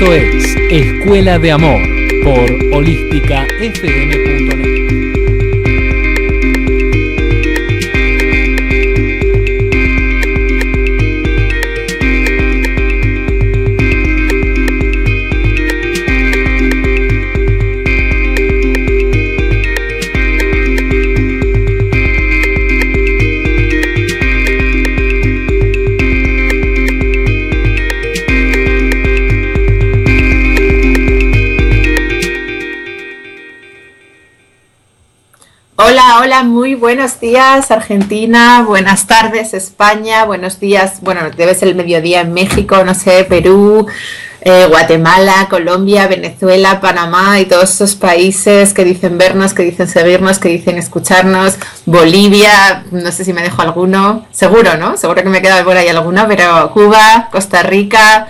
Esto es Escuela de Amor por holísticafm.net. Hola, hola, muy buenos días Argentina, buenas tardes España, buenos días, bueno, debe ser el mediodía en México, no sé, Perú, Guatemala, Colombia, Venezuela, Panamá y todos esos países que dicen vernos, que dicen seguirnos, que dicen escucharnos, Bolivia, no sé si me dejo alguno, seguro, ¿no? Seguro que me queda por ahí alguno, pero Cuba, Costa Rica,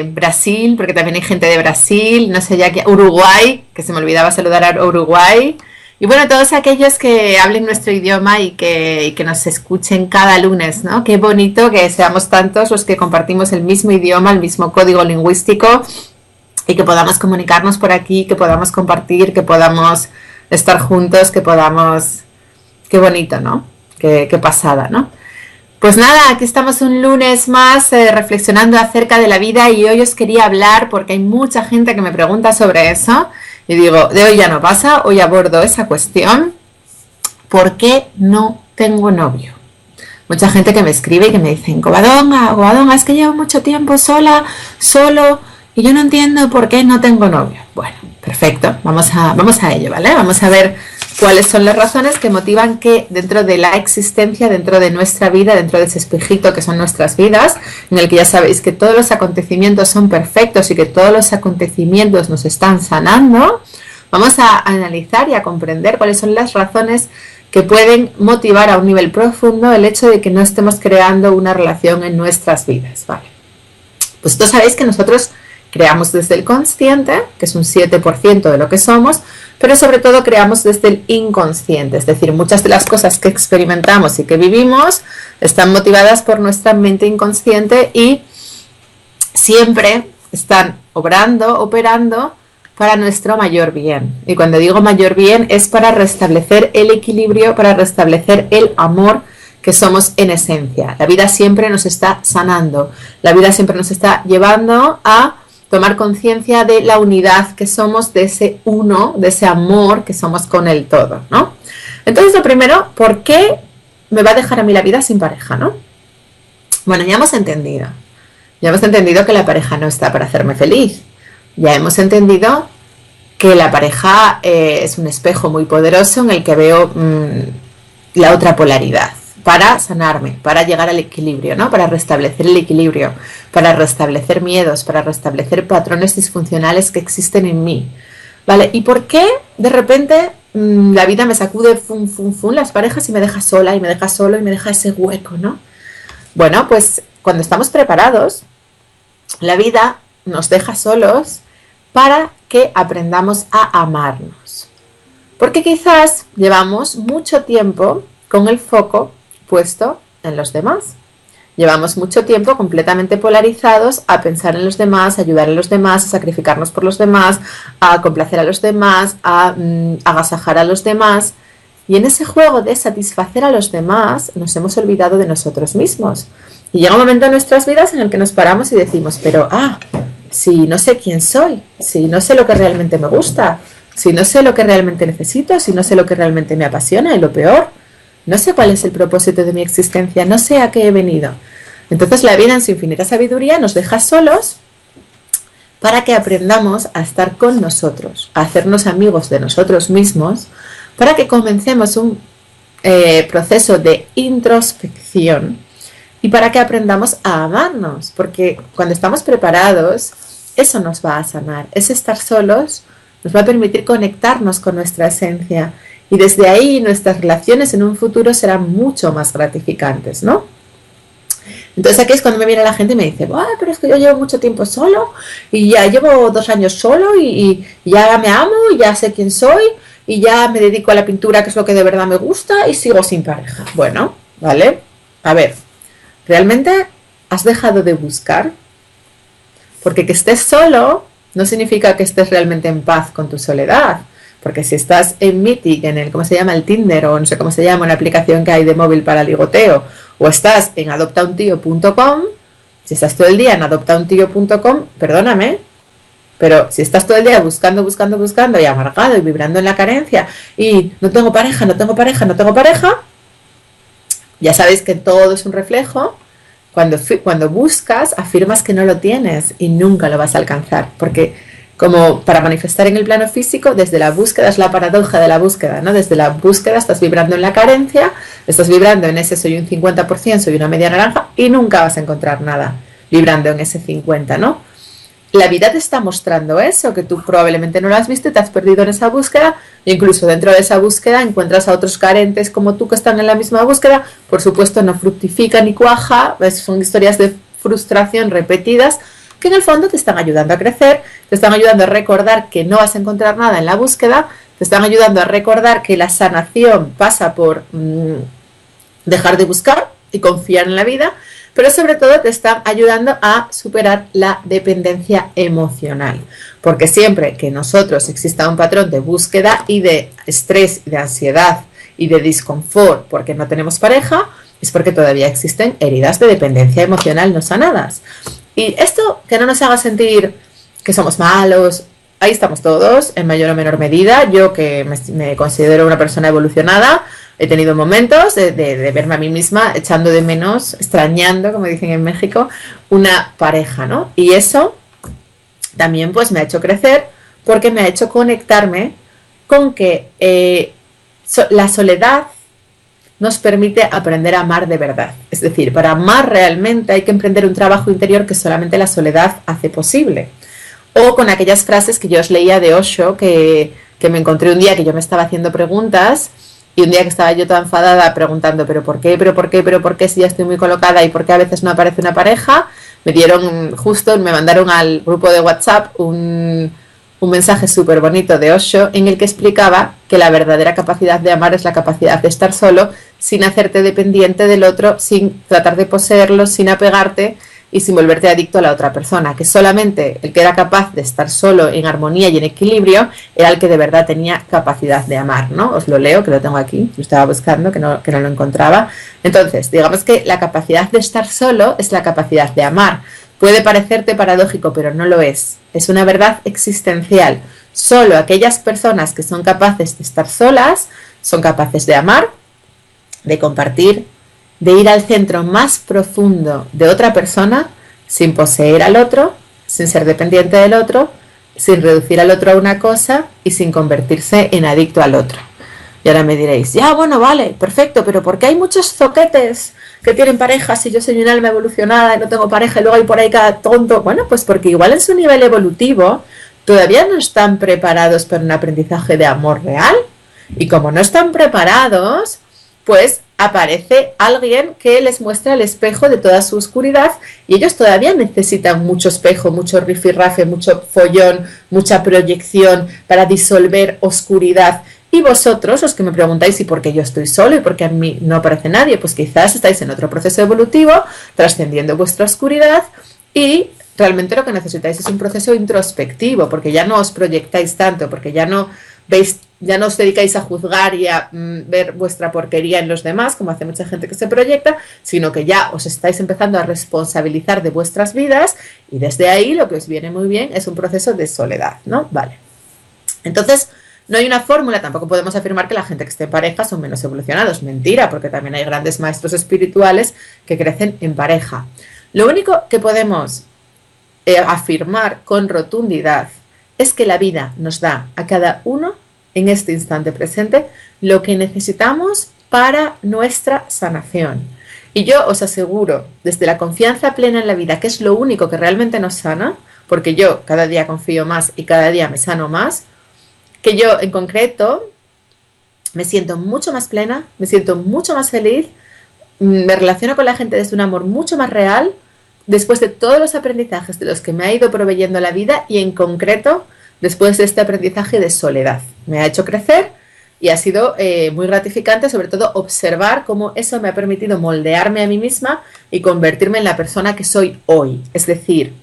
Brasil, porque también hay gente de Brasil, no sé ya qué, Uruguay, que se me olvidaba saludar a Uruguay. Y bueno, todos aquellos que hablen nuestro idioma y que nos escuchen cada lunes, ¿no? Qué bonito que seamos tantos los que compartimos el mismo idioma, el mismo código lingüístico y que podamos comunicarnos por aquí, que podamos compartir, que podamos estar juntos, que podamos... Qué bonito, ¿no? Qué pasada, ¿no? Pues nada, aquí estamos un lunes más reflexionando acerca de la vida y hoy os quería hablar porque hay mucha gente que me pregunta sobre eso. Y digo, de hoy ya no pasa, hoy abordo esa cuestión. ¿Por qué no tengo novio? Mucha gente que me escribe y que me dicen, Covadonga, es que llevo mucho tiempo sola, solo, y yo no entiendo por qué no tengo novio. Bueno, perfecto, vamos a ello, ¿vale? Vamos a ver cuáles son las razones que motivan que dentro de la existencia, dentro de nuestra vida, dentro de ese espejito que son nuestras vidas, en el que ya sabéis que todos los acontecimientos son perfectos y que todos los acontecimientos nos están sanando, vamos a analizar y a comprender cuáles son las razones que pueden motivar a un nivel profundo el hecho de que no estemos creando una relación en nuestras vidas, ¿vale? Pues todos sabéis que nosotros creamos desde el consciente, que es un 7% de lo que somos, pero sobre todo creamos desde el inconsciente, es decir, muchas de las cosas que experimentamos y que vivimos están motivadas por nuestra mente inconsciente y siempre están operando para nuestro mayor bien. Y cuando digo mayor bien es para restablecer el equilibrio, para restablecer el amor que somos en esencia. La vida siempre nos está sanando, la vida siempre nos está llevando a tomar conciencia de la unidad que somos, de ese uno, de ese amor que somos con el todo, ¿no? Entonces, lo primero, ¿por qué me va a dejar a mí la vida sin pareja, no? Bueno, ya hemos entendido que la pareja no está para hacerme feliz. Ya hemos entendido que la pareja es un espejo muy poderoso en el que veo la otra polaridad, para sanarme, para llegar al equilibrio, ¿no? Para restablecer el equilibrio, para restablecer miedos, para restablecer patrones disfuncionales que existen en mí, ¿vale? ¿Y por qué de repente la vida me sacude las parejas y me deja sola y me deja solo y me deja ese hueco, ¿no? Bueno, pues cuando estamos preparados, la vida nos deja solos para que aprendamos a amarnos. Porque quizás llevamos mucho tiempo con el foco puesto en los demás. Llevamos mucho tiempo completamente polarizados a pensar en los demás, a ayudar a los demás, a sacrificarnos por los demás, a complacer a los demás, a agasajar a los demás. Y en ese juego de satisfacer a los demás nos hemos olvidado de nosotros mismos. Y llega un momento en nuestras vidas en el que nos paramos y decimos, pero si no sé quién soy, si no sé lo que realmente me gusta, si no sé lo que realmente necesito, si no sé lo que realmente me apasiona y lo peor, no sé cuál es el propósito de mi existencia, no sé a qué he venido. Entonces la vida en su infinita sabiduría nos deja solos para que aprendamos a estar con nosotros, a hacernos amigos de nosotros mismos, para que comencemos un proceso de introspección y para que aprendamos a amarnos, porque cuando estamos preparados, eso nos va a sanar, ese estar solos nos va a permitir conectarnos con nuestra esencia. Y desde ahí nuestras relaciones en un futuro serán mucho más gratificantes, ¿no? Entonces aquí es cuando me viene la gente y me dice, pero es que yo llevo mucho tiempo solo y ya llevo 2 años solo y ya me amo y ya sé quién soy y ya me dedico a la pintura, que es lo que de verdad me gusta, y sigo sin pareja. Bueno, ¿vale? A ver, ¿realmente has dejado de buscar? Porque que estés solo no significa que estés realmente en paz con tu soledad. Porque si estás en Mythic, en el, ¿cómo se llama? El Tinder, o no sé cómo se llama, una aplicación que hay de móvil para ligoteo, o estás en adoptauntio.com, si estás todo el día en adoptauntio.com, perdóname, pero si estás todo el día buscando y amargado y vibrando en la carencia y no tengo pareja, ya sabéis que todo es un reflejo. Cuando buscas, afirmas que no lo tienes y nunca lo vas a alcanzar, porque como para manifestar en el plano físico, desde la búsqueda es la paradoja de la búsqueda, ¿no? Desde la búsqueda estás vibrando en la carencia, estás vibrando en ese soy un 50%, soy una media naranja y nunca vas a encontrar nada vibrando en ese 50%, ¿no? La vida te está mostrando eso, que tú probablemente no lo has visto y te has perdido en esa búsqueda, e incluso dentro de esa búsqueda encuentras a otros carentes como tú que están en la misma búsqueda, por supuesto no fructifica ni cuaja, son historias de frustración repetidas, que en el fondo te están ayudando a crecer, te están ayudando a recordar que no vas a encontrar nada en la búsqueda, te están ayudando a recordar que la sanación pasa por dejar de buscar y confiar en la vida, pero sobre todo te están ayudando a superar la dependencia emocional, porque siempre que nosotros exista un patrón de búsqueda y de estrés, de ansiedad y de disconfort porque no tenemos pareja, es porque todavía existen heridas de dependencia emocional no sanadas. Y esto que no nos haga sentir que somos malos, ahí estamos todos, en mayor o menor medida. Yo que me considero una persona evolucionada, he tenido momentos de verme a mí misma echando de menos, extrañando, como dicen en México, una pareja, ¿no? Y eso también pues me ha hecho crecer porque me ha hecho conectarme con que la soledad nos permite aprender a amar de verdad. Es decir, para amar realmente hay que emprender un trabajo interior que solamente la soledad hace posible. O con aquellas frases que yo os leía de Osho, que me encontré un día que yo me estaba haciendo preguntas y un día que estaba yo toda enfadada preguntando ¿pero por qué? ¿Pero por qué? ¿Pero por qué? Si ya estoy muy colocada y por qué a veces no aparece una pareja, me mandaron al grupo de WhatsApp un mensaje súper bonito de Osho en el que explicaba que la verdadera capacidad de amar es la capacidad de estar solo sin hacerte dependiente del otro, sin tratar de poseerlo, sin apegarte y sin volverte adicto a la otra persona, que solamente el que era capaz de estar solo en armonía y en equilibrio era el que de verdad tenía capacidad de amar, ¿no? Os lo leo, que lo tengo aquí, lo estaba buscando, que no lo encontraba. Entonces, digamos que la capacidad de estar solo es la capacidad de amar. Puede parecerte paradójico, pero no lo es. Es una verdad existencial. Solo aquellas personas que son capaces de estar solas son capaces de amar, de compartir, de ir al centro más profundo de otra persona sin poseer al otro, sin ser dependiente del otro, sin reducir al otro a una cosa y sin convertirse en adicto al otro. Y ahora me diréis, ya, bueno, vale, perfecto, pero ¿por qué hay muchos zoquetes que tienen parejas y yo soy un alma evolucionada y no tengo pareja y luego hay por ahí cada tonto? Bueno, pues porque igual en su nivel evolutivo todavía no están preparados para un aprendizaje de amor real. Y como no están preparados, pues aparece alguien que les muestra el espejo de toda su oscuridad y ellos todavía necesitan mucho espejo, mucho rifirrafe, mucho follón, mucha proyección para disolver oscuridad. Y vosotros, los que me preguntáis ¿y por qué yo estoy solo y por qué a mí no aparece nadie? Pues quizás estáis en otro proceso evolutivo, trascendiendo vuestra oscuridad y realmente lo que necesitáis es un proceso introspectivo, porque ya no os proyectáis tanto, porque ya no veis, ya no os dedicáis a juzgar y a ver vuestra porquería en los demás, como hace mucha gente que se proyecta, sino que ya os estáis empezando a responsabilizar de vuestras vidas y desde ahí lo que os viene muy bien es un proceso de soledad, ¿no? Vale. Entonces, no hay una fórmula, tampoco podemos afirmar que la gente que esté en pareja son menos evolucionados. Mentira, porque también hay grandes maestros espirituales que crecen en pareja. Lo único que podemos afirmar con rotundidad es que la vida nos da a cada uno en este instante presente lo que necesitamos para nuestra sanación. Y yo os aseguro, desde la confianza plena en la vida, que es lo único que realmente nos sana, porque yo cada día confío más y cada día me sano más, que yo en concreto me siento mucho más plena, me siento mucho más feliz, me relaciono con la gente desde un amor mucho más real, después de todos los aprendizajes de los que me ha ido proveyendo la vida y en concreto después de este aprendizaje de soledad. Me ha hecho crecer y ha sido muy gratificante, sobre todo observar cómo eso me ha permitido moldearme a mí misma y convertirme en la persona que soy hoy. Es decir,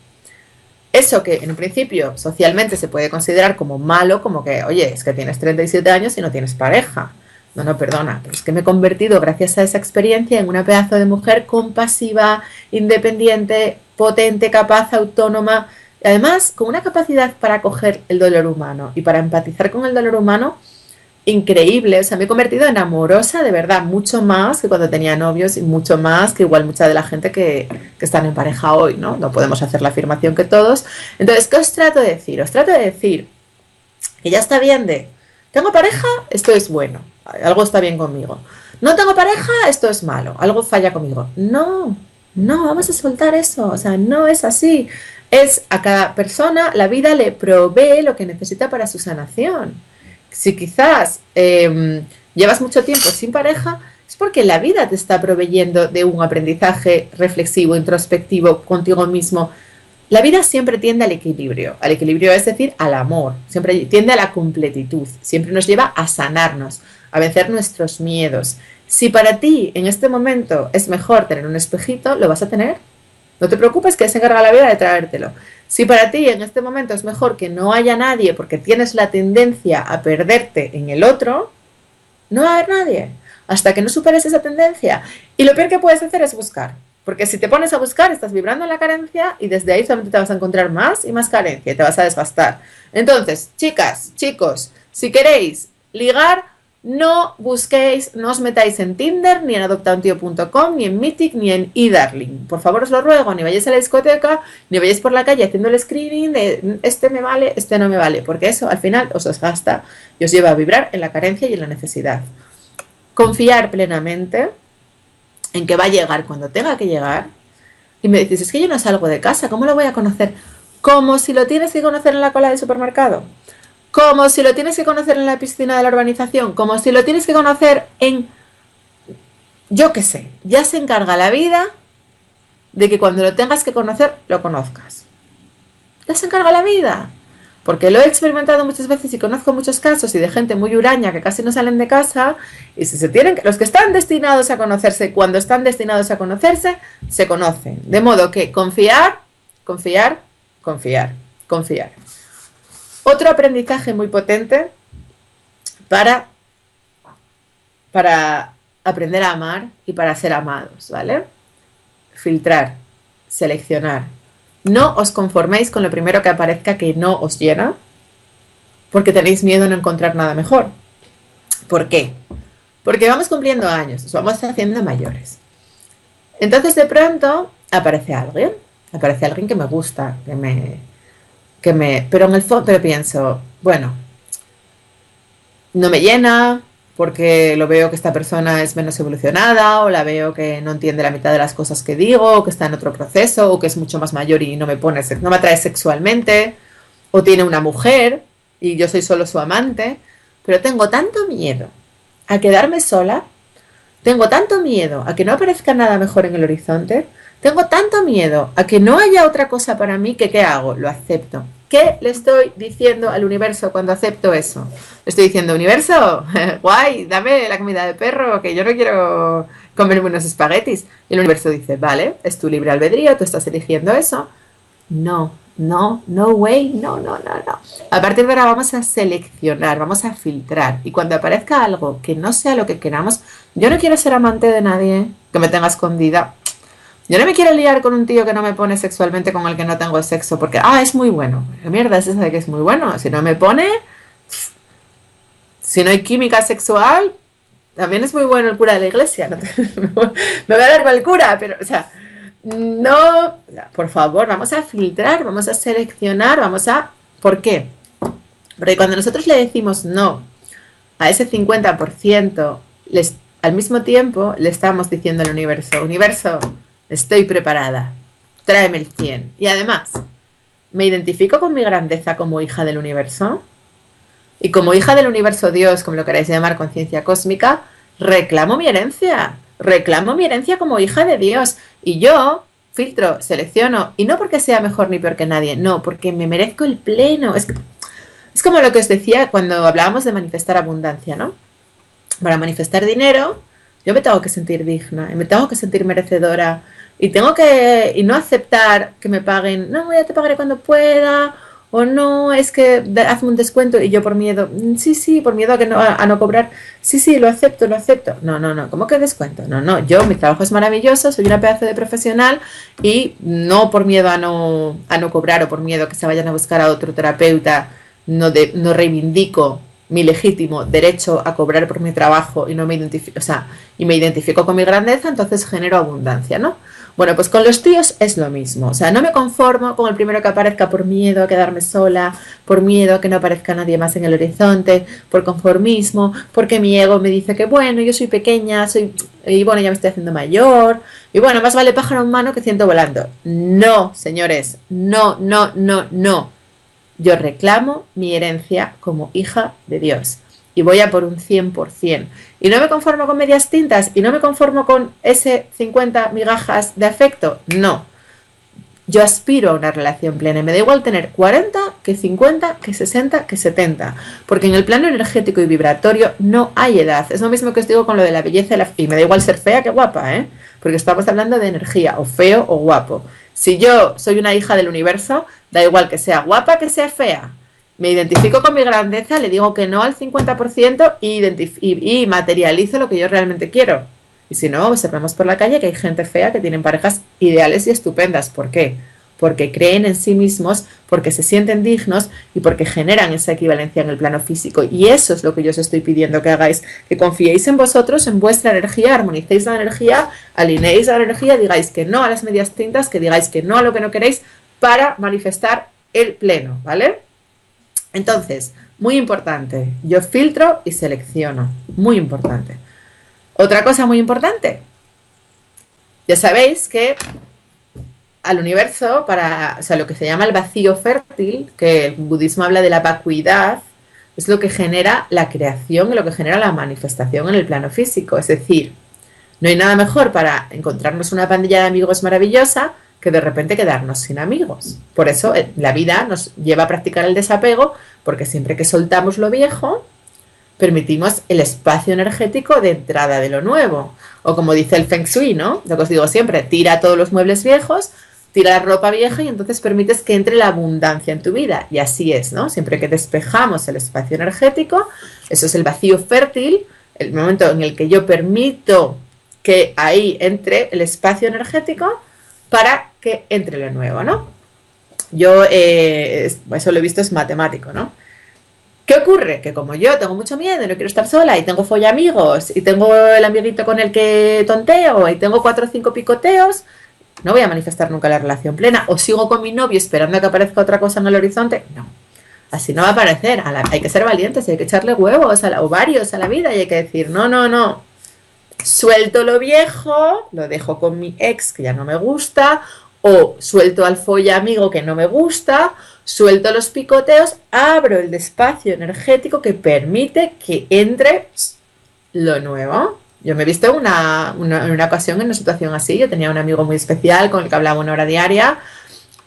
eso que en un principio socialmente se puede considerar como malo, como que, oye, es que tienes 37 años y no tienes pareja. No, no, perdona, pero es que me he convertido, gracias a esa experiencia, en una pedazo de mujer compasiva, independiente, potente, capaz, autónoma, y además con una capacidad para acoger el dolor humano y para empatizar con el dolor humano increíble. O sea, me he convertido en amorosa de verdad, mucho más que cuando tenía novios y mucho más que igual mucha de la gente que están en pareja hoy, ¿no? No podemos hacer la afirmación que todos. Entonces, ¿qué os trato de decir? Os trato de decir que ya está bien de, tengo pareja, esto es bueno, algo está bien conmigo. No tengo pareja, esto es malo, algo falla conmigo. No, no, vamos a soltar eso, o sea, no es así. Es a cada persona, la vida le provee lo que necesita para su sanación. Si quizás llevas mucho tiempo sin pareja, es porque la vida te está proveyendo de un aprendizaje reflexivo, introspectivo contigo mismo. La vida siempre tiende al equilibrio es decir, al amor, siempre tiende a la completitud, siempre nos lleva a sanarnos, a vencer nuestros miedos. Si para ti en este momento es mejor tener un espejito, lo vas a tener. No te preocupes que se encarga la vida de traértelo. Si para ti en este momento es mejor que no haya nadie porque tienes la tendencia a perderte en el otro, no va a haber nadie hasta que no superes esa tendencia. Y lo peor que puedes hacer es buscar. Porque si te pones a buscar, estás vibrando en la carencia y desde ahí solamente te vas a encontrar más y más carencia y te vas a desgastar. Entonces, chicas, chicos, si queréis ligar, no busquéis, no os metáis en Tinder, ni en adoptauntio.com, ni en Mythic, ni en eDarling. Por favor, os lo ruego, ni vayáis a la discoteca, ni vayáis por la calle haciendo el screening de este me vale, este no me vale, porque eso al final os desgasta y os lleva a vibrar en la carencia y en la necesidad. Confiar plenamente en que va a llegar cuando tenga que llegar. Y me dices, es que yo no salgo de casa, ¿cómo lo voy a conocer? Como si lo tienes que conocer en la cola del supermercado, como si lo tienes que conocer en la piscina de la urbanización, como si lo tienes que conocer en, yo qué sé, ya se encarga la vida de que cuando lo tengas que conocer, lo conozcas. Ya se encarga la vida. Porque lo he experimentado muchas veces y conozco muchos casos y de gente muy huraña que casi no salen de casa y si se tienen los que están destinados a conocerse, cuando están destinados a conocerse, se conocen. De modo que confiar, confiar, confiar, confiar. Otro aprendizaje muy potente para aprender a amar y para ser amados, ¿vale? Filtrar, seleccionar. No os conforméis con lo primero que aparezca que no os llena, porque tenéis miedo a no encontrar nada mejor. ¿Por qué? Porque vamos cumpliendo años, nos vamos haciendo mayores. Entonces de pronto aparece alguien que me gusta, pero en el fondo, pero pienso, bueno, no me llena, porque lo veo que esta persona es menos evolucionada, o la veo que no entiende la mitad de las cosas que digo, o que está en otro proceso, o que es mucho más mayor y no me atrae sexualmente, o tiene una mujer y yo soy solo su amante, pero tengo tanto miedo a quedarme sola, tengo tanto miedo a que no aparezca nada mejor en el horizonte, tengo tanto miedo a que no haya otra cosa para mí que ¿qué hago? Lo acepto. ¿Qué le estoy diciendo al universo cuando acepto eso? Le estoy diciendo, universo, guay, dame la comida de perro, que yo no quiero comerme unos espaguetis. Y el universo dice, vale, es tu libre albedrío, tú estás eligiendo eso. No, no, no way, no, no, no, no. A partir de ahora vamos a seleccionar, vamos a filtrar. Y cuando aparezca algo que no sea lo que queramos, yo no quiero ser amante de nadie que me tenga escondida. Yo no me quiero liar con un tío que no me pone sexualmente, con el que no tengo sexo, porque, es muy bueno. ¿Qué mierda es esa de que es muy bueno? Si no me pone, si no hay química sexual, también es muy bueno el cura de la iglesia. ¿No? Me voy a dar mal cura, pero, o sea, no, por favor, vamos a filtrar, vamos a seleccionar, ¿por qué? Porque cuando nosotros le decimos no a ese 50%, al mismo tiempo le estamos diciendo al universo, estoy preparada, tráeme el 100. Y además, me identifico con mi grandeza como hija del universo. Y como hija del universo Dios, como lo queráis llamar, conciencia cósmica, reclamo mi herencia como hija de Dios. Y yo filtro, selecciono, y no porque sea mejor ni peor que nadie, no, porque me merezco el pleno. Es como lo que os decía cuando hablábamos de manifestar abundancia, ¿no? Para manifestar dinero, Yo me tengo que sentir digna y me tengo que sentir merecedora y no aceptar que me paguen, no, ya te pagaré cuando pueda, o no, es que hazme un descuento y yo por miedo, sí, sí, por miedo a no cobrar, sí, sí, lo acepto, lo acepto. No, no, no, ¿cómo que descuento? No, no, mi trabajo es maravilloso, soy una pedazo de profesional y no por miedo a no cobrar o por miedo a que se vayan a buscar a otro terapeuta, no reivindico mi legítimo derecho a cobrar por mi trabajo y no me identifico, o sea, y me identifico con mi grandeza, entonces genero abundancia, ¿no? Bueno, pues con los tíos es lo mismo, o sea, no me conformo con el primero que aparezca por miedo a quedarme sola, por miedo a que no aparezca nadie más en el horizonte, por conformismo, porque mi ego me dice que bueno, yo soy pequeña, y bueno, ya me estoy haciendo mayor, y bueno, más vale pájaro en mano que ciento volando. No, señores, no, no, no, no. Yo reclamo mi herencia como hija de Dios y voy a por un 100%. Y no me conformo con medias tintas y no me conformo con ese 50 migajas de afecto. No. Yo aspiro a una relación plena y me da igual tener 40 que 50, que 60, que 70. Porque en el plano energético y vibratorio no hay edad. Es lo mismo que os digo con lo de la belleza y me da igual ser fea que guapa, ¿eh? Porque estamos hablando de energía, o feo o guapo. Si yo soy una hija del universo, da igual que sea guapa que sea fea. Me identifico con mi grandeza, le digo que no al 50% y materializo lo que yo realmente quiero. Y si no, observamos por la calle que hay gente fea que tienen parejas ideales y estupendas. ¿Por qué? Porque creen en sí mismos, porque se sienten dignos y porque generan esa equivalencia en el plano físico. Y eso es lo que yo os estoy pidiendo que hagáis, que confiéis en vosotros, en vuestra energía, armonicéis la energía, alineéis la energía, digáis que no a las medias tintas, que digáis que no a lo que no queréis para manifestar el pleno, ¿vale? Entonces, muy importante, yo filtro y selecciono, muy importante. Otra cosa muy importante, ya sabéis que al universo, o sea, lo que se llama el vacío fértil, que el budismo habla de la vacuidad, es lo que genera la creación y lo que genera la manifestación en el plano físico. Es decir, no hay nada mejor para encontrarnos una pandilla de amigos maravillosa que de repente quedarnos sin amigos. Por eso la vida nos lleva a practicar el desapego, porque siempre que soltamos lo viejo, permitimos el espacio energético de entrada de lo nuevo. O como dice el Feng Shui, ¿no? Lo que os digo siempre, tira todos los muebles viejos, tira la ropa vieja y entonces permites que entre la abundancia en tu vida. Y así es, ¿no? Siempre que despejamos el espacio energético, eso es el vacío fértil, el momento en el que yo permito que ahí entre el espacio energético para que entre lo nuevo, ¿no? Yo eso lo he visto, es matemático, ¿no? ¿Qué ocurre? Que como yo tengo mucho miedo y no quiero estar sola y tengo follamigos y tengo el amiguito con el que tonteo y tengo 4 o 5 picoteos, no voy a manifestar nunca la relación plena. O sigo con mi novio esperando a que aparezca otra cosa en el horizonte. No, así no va a aparecer. Hay que ser valientes, hay que echarle huevos o varios a la vida y hay que decir, no, no, no. Suelto lo viejo, lo dejo con mi ex que ya no me gusta, o suelto al follamigo que no me gusta, suelto los picoteos, abro el espacio energético que permite que entre lo nuevo. Yo me he visto en una ocasión en una situación así. Yo tenía un amigo muy especial con el que hablaba 1 hora diaria,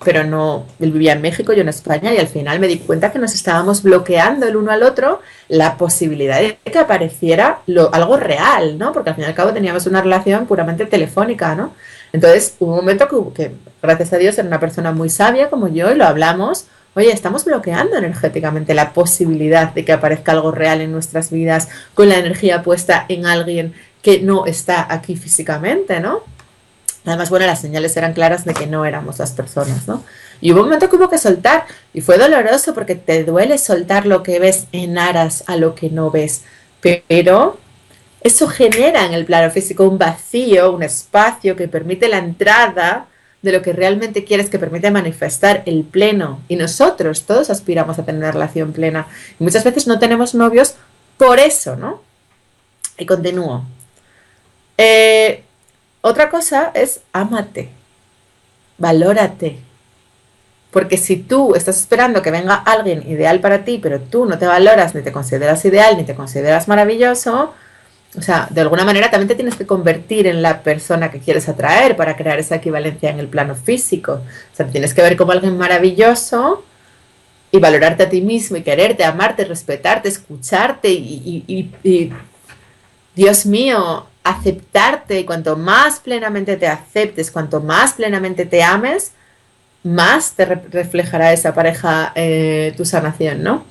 pero no, él vivía en México, yo en España, y al final me di cuenta que nos estábamos bloqueando el uno al otro la posibilidad de que apareciera algo real, ¿no? Porque al fin y al cabo teníamos una relación puramente telefónica, ¿no? Entonces hubo un momento que gracias a Dios era una persona muy sabia como yo y lo hablamos. Oye, estamos bloqueando energéticamente la posibilidad de que aparezca algo real en nuestras vidas con la energía puesta en alguien que no está aquí físicamente, ¿no? Además, bueno, las señales eran claras de que no éramos las personas, ¿no? Y hubo un momento que hubo que soltar y fue doloroso porque te duele soltar lo que ves en aras a lo que no ves, pero eso genera en el plano físico un vacío, un espacio que permite la entrada de lo que realmente quieres, que permite manifestar el pleno. Y nosotros todos aspiramos a tener una relación plena. Y muchas veces no tenemos novios por eso, ¿no? Y continúo. Otra cosa es ámate, valórate. Porque si tú estás esperando que venga alguien ideal para ti, pero tú no te valoras, ni te consideras ideal, ni te consideras maravilloso, o sea, de alguna manera también te tienes que convertir en la persona que quieres atraer para crear esa equivalencia en el plano físico. O sea, te tienes que ver como alguien maravilloso y valorarte a ti mismo y quererte, amarte, respetarte, escucharte y Dios mío, aceptarte y cuanto más plenamente te aceptes, cuanto más plenamente te ames, más te reflejará esa pareja tu sanación, ¿no?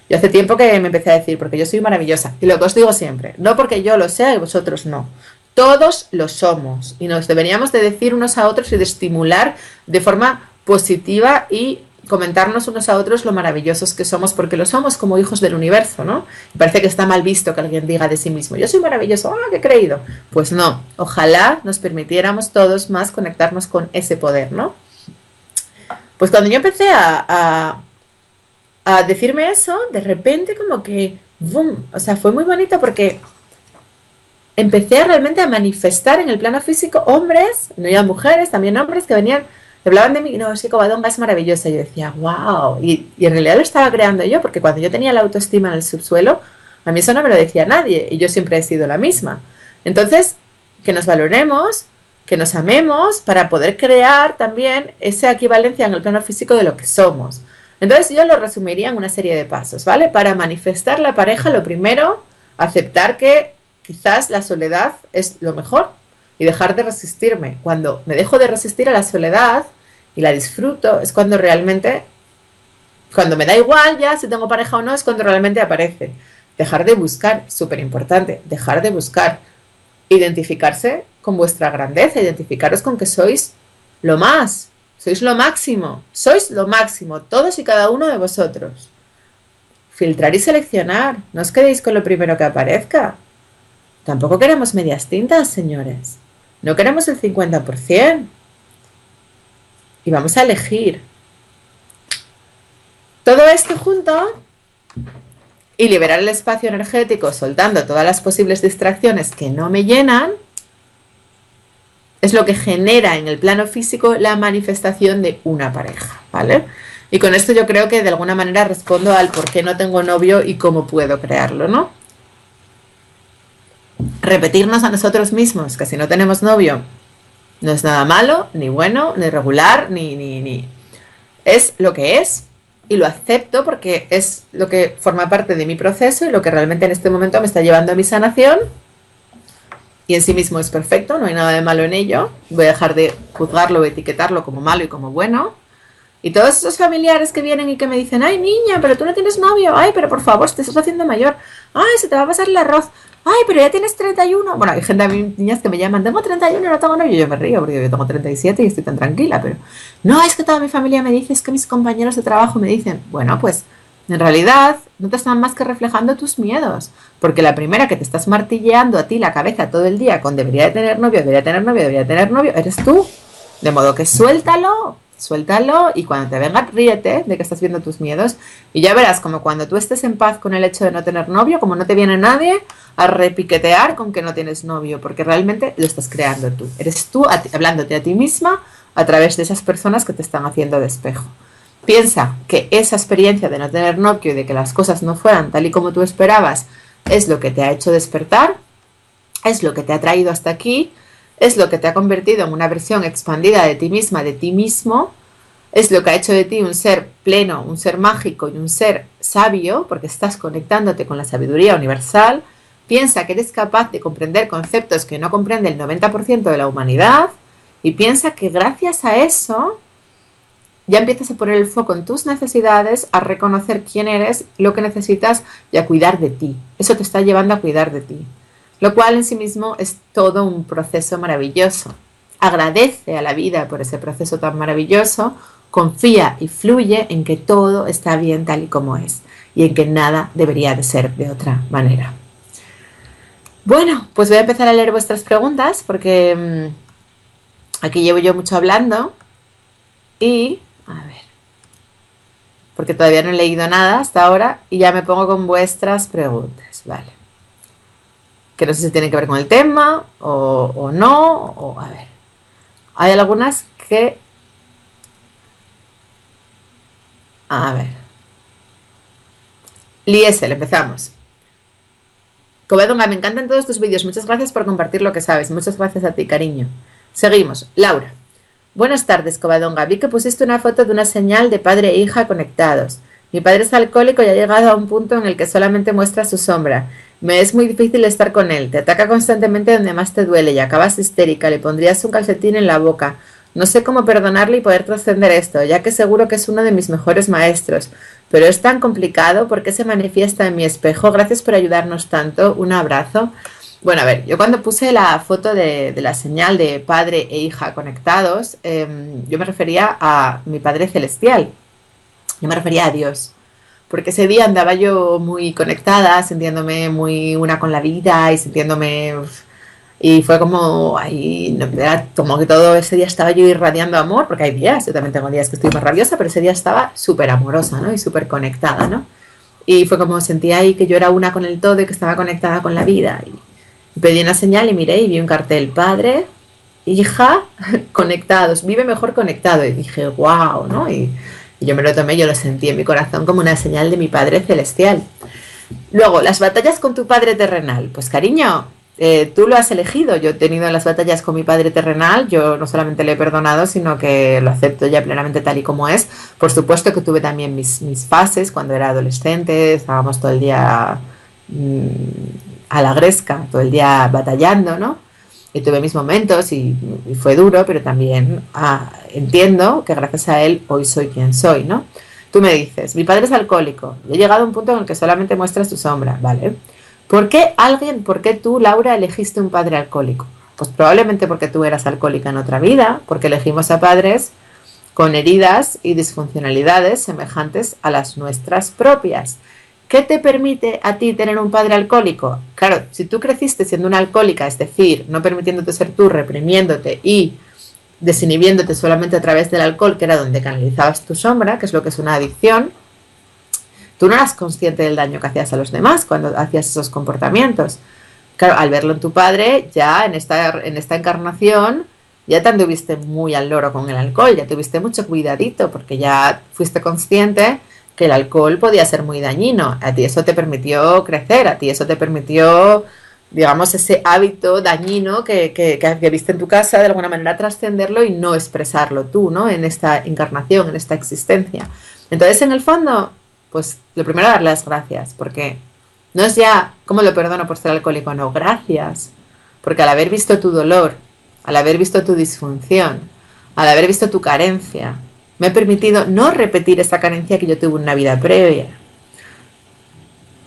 Yo hace tiempo que me empecé a decir, porque yo soy maravillosa, y lo que os digo siempre, no porque yo lo sea y vosotros no, todos lo somos, y nos deberíamos de decir unos a otros y de estimular de forma positiva y comentarnos unos a otros lo maravillosos que somos, porque lo somos como hijos del universo, ¿no? Y parece que está mal visto que alguien diga de sí mismo, yo soy maravilloso, ¡ah, qué creído! Pues no, ojalá nos permitiéramos todos más conectarnos con ese poder, ¿no? Pues cuando yo empecé a decirme eso, de repente como que, boom, o sea, fue muy bonito porque empecé realmente a manifestar en el plano físico hombres, no ya mujeres, también hombres que venían, hablaban de mí, no, sí, Covadonga es maravillosa, y yo decía, wow, y en realidad lo estaba creando yo, porque cuando yo tenía la autoestima en el subsuelo, a mí eso no me lo decía nadie, y yo siempre he sido la misma. Entonces, que nos valoremos, que nos amemos, para poder crear también esa equivalencia en el plano físico de lo que somos. Entonces yo lo resumiría en una serie de pasos, ¿vale? Para manifestar la pareja, lo primero, aceptar que quizás la soledad es lo mejor y dejar de resistirme. Cuando me dejo de resistir a la soledad y la disfruto, es cuando realmente, cuando me da igual ya si tengo pareja o no, es cuando realmente aparece. Dejar de buscar, súper importante, dejar de buscar. Identificarse con vuestra grandeza, identificaros con que sois lo más, sois lo máximo, todos y cada uno de vosotros. Filtrar y seleccionar, no os quedéis con lo primero que aparezca. Tampoco queremos medias tintas, señores. No queremos el 50%. Y vamos a elegir. Todo esto junto y liberar el espacio energético soltando todas las posibles distracciones que no me llenan es lo que genera en el plano físico la manifestación de una pareja, ¿vale? Y con esto yo creo que de alguna manera respondo al por qué no tengo novio y cómo puedo crearlo, ¿no? Repetirnos a nosotros mismos que si no tenemos novio no es nada malo, ni bueno, ni regular, ni. Es lo que es y lo acepto porque es lo que forma parte de mi proceso y lo que realmente en este momento me está llevando a mi sanación. Y en sí mismo es perfecto, no hay nada de malo en ello. Voy a dejar de juzgarlo, etiquetarlo como malo y como bueno. Y todos esos familiares que vienen y que me dicen, ay niña, pero tú no tienes novio, ay, pero por favor, te estás haciendo mayor, ay, se te va a pasar el arroz, ay, pero ya tienes 31. Bueno, hay gente, niñas que me llaman, tengo 31 y no tengo novio. Yo me río porque yo tengo 37 y estoy tan tranquila, pero no, es que toda mi familia me dice, es que mis compañeros de trabajo me dicen, bueno, pues en realidad no te están más que reflejando tus miedos, porque la primera que te estás martilleando a ti la cabeza todo el día con debería de tener novio, debería tener novio, debería tener novio, eres tú. De modo que suéltalo y cuando te venga ríete de que estás viendo tus miedos y ya verás como cuando tú estés en paz con el hecho de no tener novio, como no te viene nadie a repiquetear con que no tienes novio, porque realmente lo estás creando tú. Eres tú hablándote a ti misma a través de esas personas que te están haciendo de espejo. Piensa que esa experiencia de no tener novio y de que las cosas no fueran tal y como tú esperabas es lo que te ha hecho despertar, es lo que te ha traído hasta aquí, es lo que te ha convertido en una versión expandida de ti misma, de ti mismo, es lo que ha hecho de ti un ser pleno, un ser mágico y un ser sabio, porque estás conectándote con la sabiduría universal. Piensa que eres capaz de comprender conceptos que no comprende el 90% de la humanidad y piensa que gracias a eso ya empiezas a poner el foco en tus necesidades, a reconocer quién eres, lo que necesitas y a cuidar de ti. Eso te está llevando a cuidar de ti. Lo cual en sí mismo es todo un proceso maravilloso. Agradece a la vida por ese proceso tan maravilloso, confía y fluye en que todo está bien tal y como es y en que nada debería de ser de otra manera. Bueno, pues voy a empezar a leer vuestras preguntas porque aquí llevo yo mucho hablando y, a ver, porque todavía no he leído nada hasta ahora y ya me pongo con vuestras preguntas, ¿vale? Que no sé si tienen que ver con el tema o no, o a ver. Hay algunas que... A ver. Liesel, empezamos. Covadonga, me encantan todos tus vídeos. Muchas gracias por compartir lo que sabes. Muchas gracias a ti, cariño. Seguimos. Laura. Buenas tardes, Covadonga. Vi que pusiste una foto de una señal de padre e hija conectados. Mi padre es alcohólico y ha llegado a un punto en el que solamente muestra su sombra. Me es muy difícil estar con él. Te ataca constantemente donde más te duele y acabas histérica. Le pondrías un calcetín en la boca. No sé cómo perdonarle y poder trascender esto, ya que seguro que es uno de mis mejores maestros. Pero es tan complicado porque se manifiesta en mi espejo. Gracias por ayudarnos tanto. Un abrazo. Bueno, a ver, yo cuando puse la foto de la señal de padre e hija conectados, yo me refería a mi Padre Celestial. Yo me refería a Dios, porque ese día andaba yo muy conectada, sintiéndome muy una con la vida y sintiéndome... Y fue como, ahí, era como que todo ese día estaba yo irradiando amor, porque hay días, yo también tengo días que estoy más rabiosa, pero ese día estaba súper amorosa, ¿no? Y súper conectada, ¿no? Y fue como sentía ahí que yo era una con el todo y que estaba conectada con la vida. Y pedí una señal y miré y vi un cartel, padre, hija, conectados, vive mejor conectado. Y dije, wow, ¿no? Y yo me lo tomé, yo lo sentí en mi corazón como una señal de mi Padre Celestial. Luego, las batallas con tu padre terrenal. Pues cariño, tú lo has elegido. Yo he tenido las batallas con mi padre terrenal. Yo no solamente le he perdonado, sino que lo acepto ya plenamente tal y como es. Por supuesto que tuve también mis fases cuando era adolescente. Estábamos todo el día a la gresca, todo el día batallando, ¿no? Y tuve mis momentos y fue duro, pero también entiendo que gracias a él hoy soy quien soy, ¿no? Tú me dices, mi padre es alcohólico, he llegado a un punto en el que solamente muestras tu sombra, ¿vale? ¿Por qué tú, Laura, elegiste un padre alcohólico? Pues probablemente porque tú eras alcohólica en otra vida, porque elegimos a padres con heridas y disfuncionalidades semejantes a las nuestras propias. ¿Qué te permite a ti tener un padre alcohólico? Claro, si tú creciste siendo una alcohólica, es decir, no permitiéndote ser tú, reprimiéndote y desinhibiéndote solamente a través del alcohol, que era donde canalizabas tu sombra, que es lo que es una adicción, tú no eras consciente del daño que hacías a los demás cuando hacías esos comportamientos. Claro, al verlo en tu padre, ya en esta encarnación, ya te anduviste muy al loro con el alcohol, ya tuviste mucho cuidadito, porque ya fuiste consciente que el alcohol podía ser muy dañino. A ti eso te permitió crecer, a ti eso te permitió, digamos, ese hábito dañino que viste en tu casa, de alguna manera trascenderlo y no expresarlo tú, ¿no? En esta encarnación, en esta existencia. Entonces, en el fondo, pues lo primero, dar las gracias, porque no es ya cómo lo perdono por ser alcohólico, no, gracias, porque al haber visto tu dolor, al haber visto tu disfunción, al haber visto tu carencia, me he permitido no repetir esa carencia que yo tuve en una vida previa.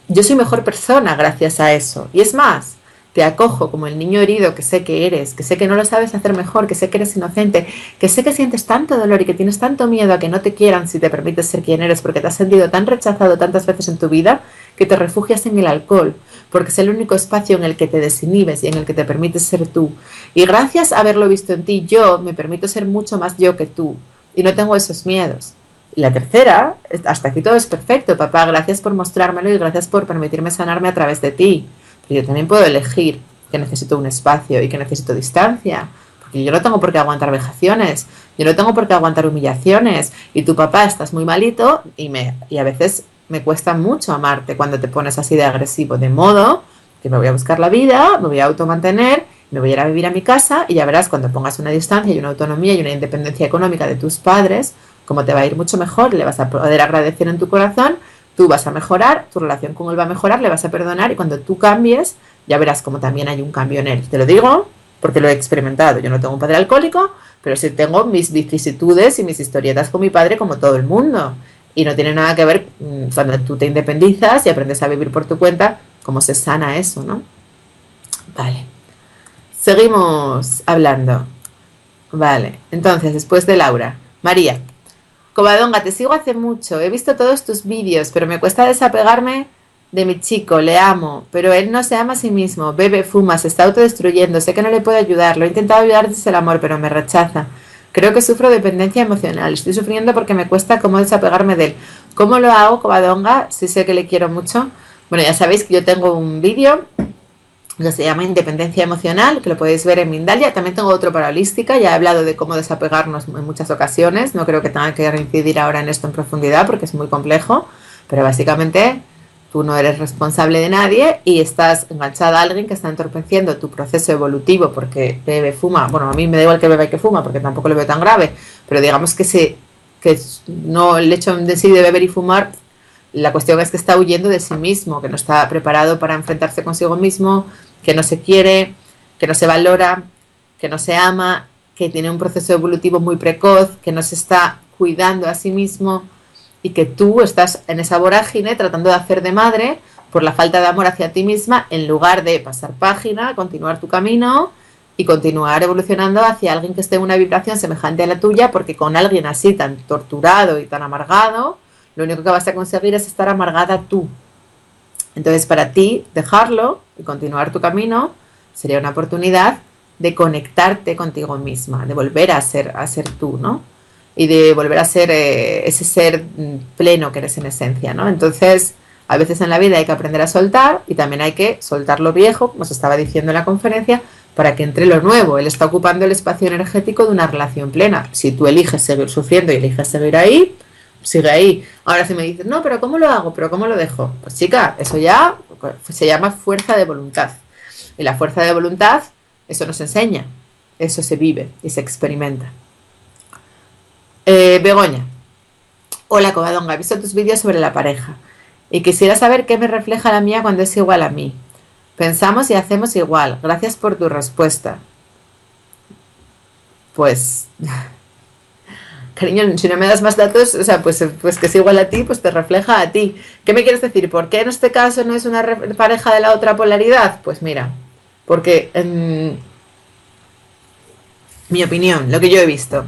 Yo soy mejor persona gracias a eso. Y es más, te acojo como el niño herido que sé que eres, que sé que no lo sabes hacer mejor, que sé que eres inocente, que sé que sientes tanto dolor y que tienes tanto miedo a que no te quieran si te permites ser quien eres, porque te has sentido tan rechazado tantas veces en tu vida que te refugias en el alcohol, porque es el único espacio en el que te desinhibes y en el que te permites ser tú. Y gracias a haberlo visto en ti, yo me permito ser mucho más yo que tú. Y no tengo esos miedos. Y la tercera, hasta aquí todo es perfecto, papá, gracias por mostrármelo y gracias por permitirme sanarme a través de ti. Pero yo también puedo elegir que necesito un espacio y que necesito distancia. Porque yo no tengo por qué aguantar vejaciones, yo no tengo por qué aguantar humillaciones. Y tu papá estás muy malito y a veces me cuesta mucho amarte cuando te pones así de agresivo. De modo que me voy a buscar la vida, me voy a automantener, me voy a ir a vivir a mi casa y ya verás cuando pongas una distancia y una autonomía y una independencia económica de tus padres, como te va a ir mucho mejor, le vas a poder agradecer en tu corazón, tú vas a mejorar, tu relación con él va a mejorar, le vas a perdonar y cuando tú cambies, ya verás como también hay un cambio en él. Te lo digo porque lo he experimentado. Yo no tengo un padre alcohólico, pero sí tengo mis vicisitudes y mis historietas con mi padre como todo el mundo. Y no tiene nada que ver cuando tú te independizas y aprendes a vivir por tu cuenta, cómo se sana eso, ¿no? Vale. Seguimos hablando. Vale, entonces, después de Laura. María. Covadonga, te sigo hace mucho. He visto todos tus vídeos, pero me cuesta desapegarme de mi chico. Le amo, pero él no se ama a sí mismo. Bebe, fuma, se está autodestruyendo. Sé que no le puedo ayudar. Lo he intentado ayudar desde el amor, pero me rechaza. Creo que sufro dependencia emocional. Estoy sufriendo porque me cuesta cómo desapegarme de él. ¿Cómo lo hago, Covadonga? Si sé que le quiero mucho. Bueno, ya sabéis que yo tengo un vídeo que se llama Independencia Emocional, que lo podéis ver en Mindalia. También tengo otro para holística, ya he hablado de cómo desapegarnos en muchas ocasiones, no creo que tenga que incidir ahora en esto en profundidad porque es muy complejo, pero básicamente tú no eres responsable de nadie y estás enganchada a alguien que está entorpeciendo tu proceso evolutivo porque bebe, fuma, bueno, a mí me da igual que beba y que fuma porque tampoco lo veo tan grave, pero digamos que no, el hecho de sí de beber y fumar La cuestión es que está huyendo de sí mismo, que no está preparado para enfrentarse consigo mismo, que no se quiere, que no se valora, que no se ama, que tiene un proceso evolutivo muy precoz, que no se está cuidando a sí mismo y que tú estás en esa vorágine tratando de hacer de madre por la falta de amor hacia ti misma en lugar de pasar página, continuar tu camino y continuar evolucionando hacia alguien que esté en una vibración semejante a la tuya, porque con alguien así tan torturado y tan amargado, lo único que vas a conseguir es estar amargada tú. Entonces, para ti, dejarlo y continuar tu camino sería una oportunidad de conectarte contigo misma, de volver a ser tú, ¿no? Y de volver a ser ese ser pleno que eres en esencia, ¿no? Entonces, a veces en la vida hay que aprender a soltar y también hay que soltar lo viejo, como os estaba diciendo en la conferencia, para que entre lo nuevo. Él está ocupando el espacio energético de una relación plena. Si tú eliges seguir sufriendo y eliges seguir ahí, sigue ahí. Ahora si me dices, no, pero ¿cómo lo hago? ¿Pero cómo lo dejo? Pues chica, eso ya se llama fuerza de voluntad. Y la fuerza de voluntad, eso no se enseña, eso se vive y se experimenta. Begoña, hola Covadonga, he visto tus vídeos sobre la pareja y quisiera saber qué me refleja la mía cuando es igual a mí. Pensamos y hacemos igual. Gracias por tu respuesta. Pues, cariño, si no me das más datos, o sea, pues que es igual a ti, pues te refleja a ti. ¿Qué me quieres decir? ¿Por qué en este caso no es una pareja de la otra polaridad? Pues mira, porque en mi opinión, lo que yo he visto,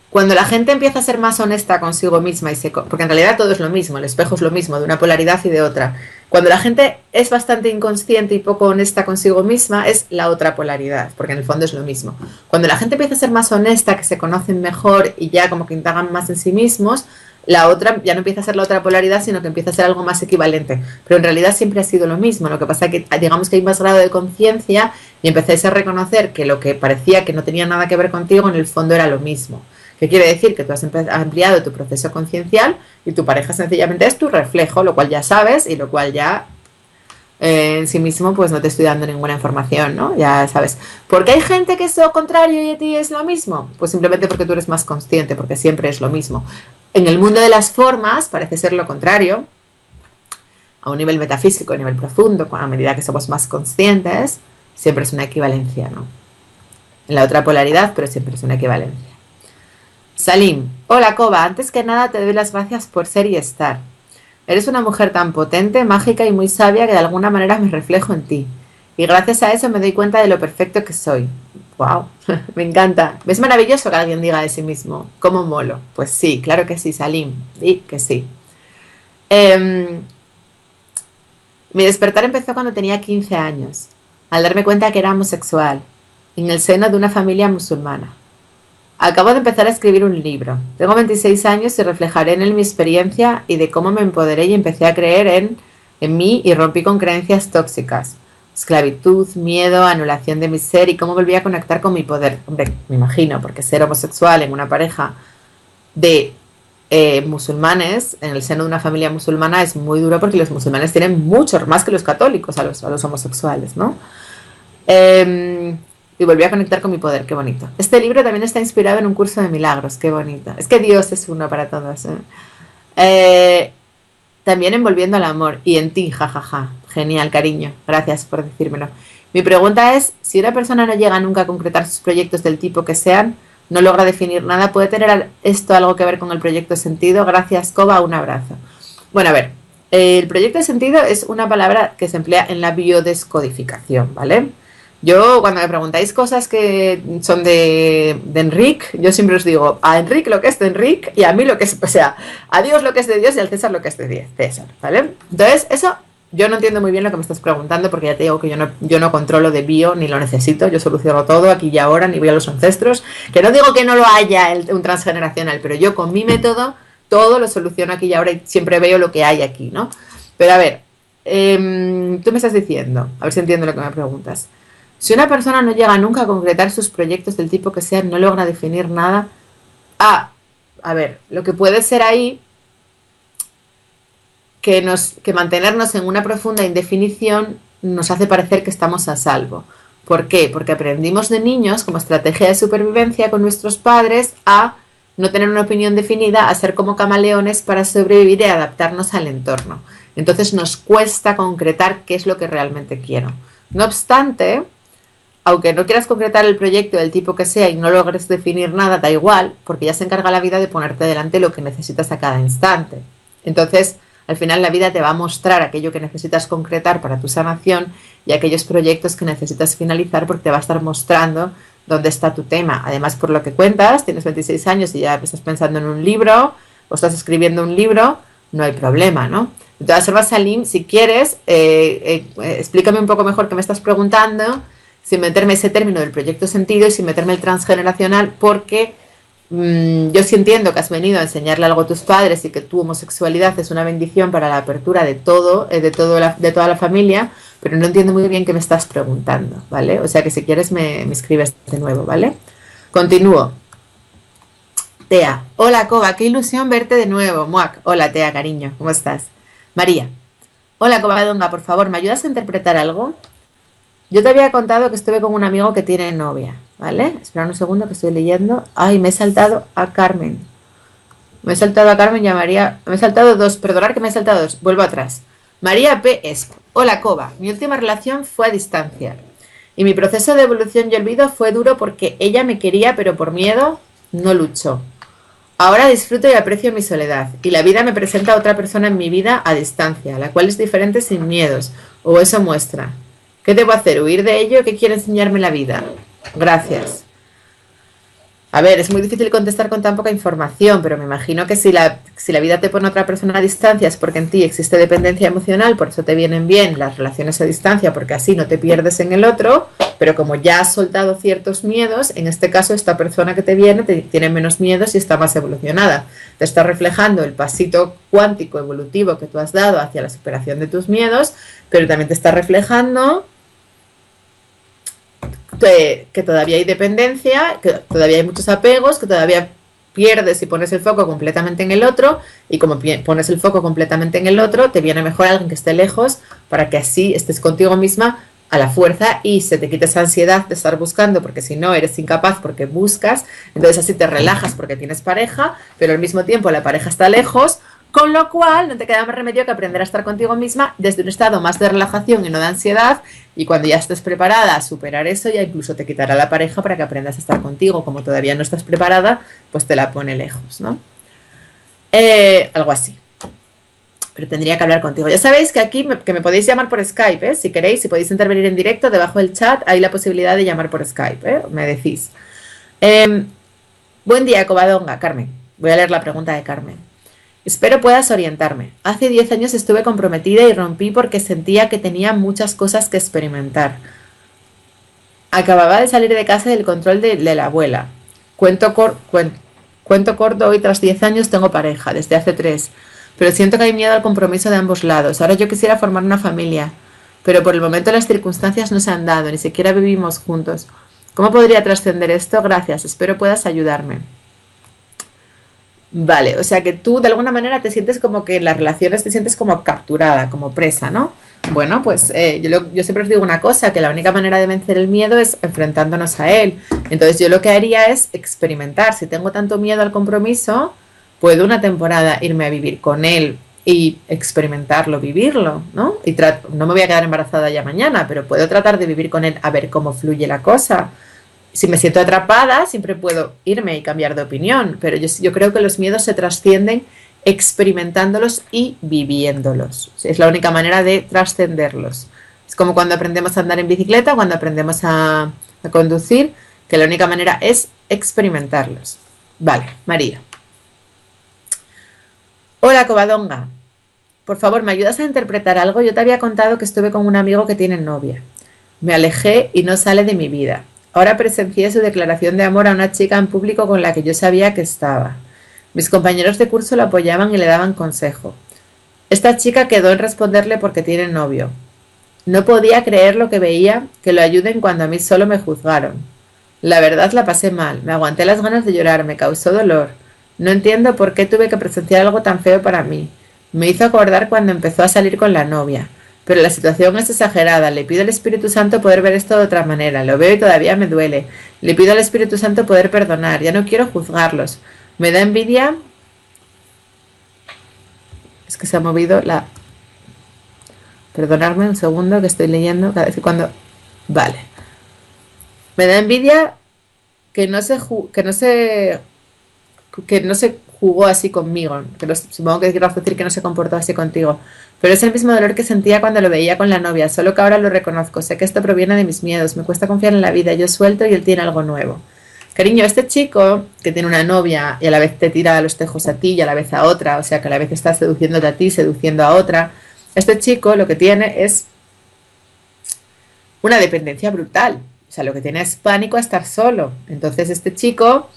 cuando la gente empieza a ser más honesta consigo misma, porque en realidad todo es lo mismo, el espejo es lo mismo, de una polaridad y de otra. Cuando la gente es bastante inconsciente y poco honesta consigo misma, es la otra polaridad, porque en el fondo es lo mismo. Cuando la gente empieza a ser más honesta, que se conocen mejor y ya como que indagan más en sí mismos, la otra ya no empieza a ser la otra polaridad, sino que empieza a ser algo más equivalente. Pero en realidad siempre ha sido lo mismo. Lo que pasa es que digamos que hay más grado de conciencia y empezáis a reconocer que lo que parecía que no tenía nada que ver contigo, en el fondo era lo mismo. ¿Qué quiere decir? Que tú has ampliado tu proceso conciencial y tu pareja sencillamente es tu reflejo, lo cual ya sabes y lo cual ya en sí mismo pues no te estoy dando ninguna información, ¿no? Ya sabes. ¿Por qué hay gente que es lo contrario y a ti es lo mismo? Pues simplemente porque tú eres más consciente, porque siempre es lo mismo. En el mundo de las formas parece ser lo contrario, a un nivel metafísico, a un nivel profundo, a medida que somos más conscientes, siempre es una equivalencia, ¿no? En la otra polaridad, pero siempre es una equivalencia. Salim, hola Cova, antes que nada te doy las gracias por ser y estar. Eres una mujer tan potente, mágica y muy sabia que de alguna manera me reflejo en ti. Y gracias a eso me doy cuenta de lo perfecto que soy. ¡Wow! Me encanta. Es maravilloso que alguien diga de sí mismo, ¿cómo molo? Pues sí, claro que sí, Salim. Sí, que sí. Mi despertar empezó cuando tenía 15 años, al darme cuenta que era homosexual, en el seno de una familia musulmana. Acabo de empezar a escribir un libro. Tengo 26 años y reflejaré en él mi experiencia y de cómo me empoderé y empecé a creer en mí y rompí con creencias tóxicas. Esclavitud, miedo, anulación de mi ser y cómo volví a conectar con mi poder. Hombre, me imagino, porque ser homosexual en una pareja de musulmanes, en el seno de una familia musulmana, es muy duro porque los musulmanes tienen mucho más que los católicos a los homosexuales, ¿no? Y volví a conectar con mi poder, qué bonito. Este libro también está inspirado en un curso de milagros, qué bonito. Es que Dios es uno para todos. También envolviendo al amor y en ti, jajaja. Genial, cariño. Gracias por decírmelo. Mi pregunta es, si una persona no llega nunca a concretar sus proyectos del tipo que sean, no logra definir nada, ¿puede tener esto algo que ver con el proyecto de sentido? Gracias, Cova, un abrazo. Bueno, a ver, el proyecto de sentido es una palabra que se emplea en la biodescodificación, ¿vale? Yo, cuando me preguntáis cosas que son de Enric, yo siempre os digo a Enric lo que es de Enric y a mí lo que es, o sea, a Dios lo que es de Dios y al César lo que es de César, ¿vale? Entonces, eso yo no entiendo muy bien lo que me estás preguntando porque ya te digo que yo no controlo de bio ni lo necesito, yo soluciono todo aquí y ahora, ni voy a los ancestros, que no digo que no lo haya un transgeneracional, pero yo con mi método todo lo soluciono aquí y ahora y siempre veo lo que hay aquí, ¿no? Pero a ver, tú me estás diciendo, a ver si entiendo lo que me preguntas. Si una persona no llega nunca a concretar sus proyectos del tipo que sean, no logra definir nada. A ver, lo que puede ser ahí que mantenernos en una profunda indefinición nos hace parecer que estamos a salvo. ¿Por qué? Porque aprendimos de niños como estrategia de supervivencia con nuestros padres a no tener una opinión definida a ser como camaleones para sobrevivir y adaptarnos al entorno. Entonces nos cuesta concretar qué es lo que realmente quiero. No obstante, aunque no quieras concretar el proyecto del tipo que sea y no logres definir nada, da igual, porque ya se encarga la vida de ponerte delante lo que necesitas a cada instante. Entonces, al final la vida te va a mostrar aquello que necesitas concretar para tu sanación y aquellos proyectos que necesitas finalizar, porque te va a estar mostrando dónde está tu tema. Además, por lo que cuentas, tienes 26 años y ya estás pensando en un libro o estás escribiendo un libro, no hay problema, ¿no? De todas formas, Salim, si quieres, explícame un poco mejor qué me estás preguntando, sin meterme ese término del proyecto sentido y sin meterme el transgeneracional, porque yo sí entiendo que has venido a enseñarle algo a tus padres y que tu homosexualidad es una bendición para la apertura de todo, de toda la familia, pero no entiendo muy bien qué me estás preguntando, ¿vale? O sea que si quieres me escribes de nuevo, ¿vale? Continúo. Tea, hola Coba, qué ilusión verte de nuevo. Muac, hola Tea, cariño, ¿cómo estás? María, hola Covadonga, por favor, ¿me ayudas a interpretar algo? Yo te había contado que estuve con un amigo que tiene novia, ¿vale? Espera un segundo que estoy leyendo. Ay, me he saltado a Carmen. Me he saltado a Carmen y a María. Me he saltado dos, perdonad que me he saltado dos. Vuelvo atrás. María P. Esp. Hola, Coba. Mi última relación fue a distancia. Y mi proceso de evolución y olvido fue duro porque ella me quería, pero por miedo no luchó. Ahora disfruto y aprecio mi soledad. Y la vida me presenta a otra persona en mi vida a distancia, la cual es diferente sin miedos. O eso muestra. ¿Qué debo hacer? ¿Huir de ello? ¿Qué quiere enseñarme la vida? Gracias. A ver, es muy difícil contestar con tan poca información, pero me imagino que si la vida te pone a otra persona a distancia es porque en ti existe dependencia emocional, por eso te vienen bien las relaciones a distancia, porque así no te pierdes en el otro, pero como ya has soltado ciertos miedos, en este caso esta persona que te viene tiene menos miedos y está más evolucionada. Te está reflejando el pasito cuántico evolutivo que tú has dado hacia la superación de tus miedos, pero también te está reflejando que todavía hay dependencia, que todavía hay muchos apegos, que todavía pierdes y pones el foco completamente en el otro, y como pones el foco completamente en el otro, te viene mejor alguien que esté lejos para que así estés contigo misma a la fuerza y se te quite esa ansiedad de estar buscando, porque si no eres incapaz porque buscas, entonces así te relajas porque tienes pareja, pero al mismo tiempo la pareja está lejos, con lo cual no te queda más remedio que aprender a estar contigo misma desde un estado más de relajación y no de ansiedad, y cuando ya estés preparada a superar eso, ya incluso te quitará la pareja para que aprendas a estar contigo. Como todavía no estás preparada, pues te la pone lejos, ¿no? Algo así. Pero tendría que hablar contigo. Ya sabéis que aquí que me podéis llamar por Skype, ¿eh? Si queréis, si podéis intervenir en directo, debajo del chat hay la posibilidad de llamar por Skype, ¿eh? Me decís. Buen día, Covadonga. Carmen. Voy a leer la pregunta de Carmen. Espero puedas orientarme. Hace 10 años estuve comprometida y rompí porque sentía que tenía muchas cosas que experimentar. Acababa de salir de casa del control de la abuela. Cuento corto, hoy tras 10 años tengo pareja, desde hace 3. Pero siento que hay miedo al compromiso de ambos lados. Ahora yo quisiera formar una familia, pero por el momento las circunstancias no se han dado, ni siquiera vivimos juntos. ¿Cómo podría trascender esto? Gracias, espero puedas ayudarme. Vale, o sea que tú de alguna manera te sientes como que en las relaciones te sientes como capturada, como presa, ¿no? Bueno, pues yo siempre os digo una cosa, que la única manera de vencer el miedo es enfrentándonos a él. Entonces yo lo que haría es experimentar. Si tengo tanto miedo al compromiso, puedo una temporada irme a vivir con él y experimentarlo, vivirlo, ¿no? Y no me voy a quedar embarazada ya mañana, pero puedo tratar de vivir con él a ver cómo fluye la cosa. Si me siento atrapada, siempre puedo irme y cambiar de opinión, pero yo creo que los miedos se trascienden experimentándolos y viviéndolos. Es la única manera de trascenderlos. Es como cuando aprendemos a andar en bicicleta, cuando aprendemos a conducir, que la única manera es experimentarlos. Vale, María. Hola, Covadonga. Por favor, ¿me ayudas a interpretar algo? Yo te había contado que estuve con un amigo que tiene novia. Me alejé y no sale de mi vida. Ahora presencié su declaración de amor a una chica en público con la que yo sabía que estaba. Mis compañeros de curso lo apoyaban y le daban consejo. Esta chica quedó en responderle porque tiene novio. No podía creer lo que veía, que lo ayuden cuando a mí solo me juzgaron. La verdad la pasé mal, me aguanté las ganas de llorar, me causó dolor. No entiendo por qué tuve que presenciar algo tan feo para mí. Me hizo acordar cuando empezó a salir con la novia. Pero la situación es exagerada. Le pido al Espíritu Santo poder ver esto de otra manera. Lo veo y todavía me duele. Le pido al Espíritu Santo poder perdonar. Ya no quiero juzgarlos. Me da envidia, es que se ha movido la... Perdonadme un segundo que estoy leyendo cada vez que cuando... Vale. Me da envidia que no se, que no se jugó así conmigo, que supongo que quieras decir que no se comportó así contigo, pero es el mismo dolor que sentía cuando lo veía con la novia, solo que ahora lo reconozco, sé que esto proviene de mis miedos, me cuesta confiar en la vida, yo suelto y él tiene algo nuevo. Cariño, este chico que tiene una novia y a la vez te tira los tejos a ti y a la vez a otra, o sea que a la vez está seduciéndote a ti, seduciendo a otra, este chico lo que tiene es una dependencia brutal, o sea, lo que tiene es pánico a estar solo. Entonces este chico,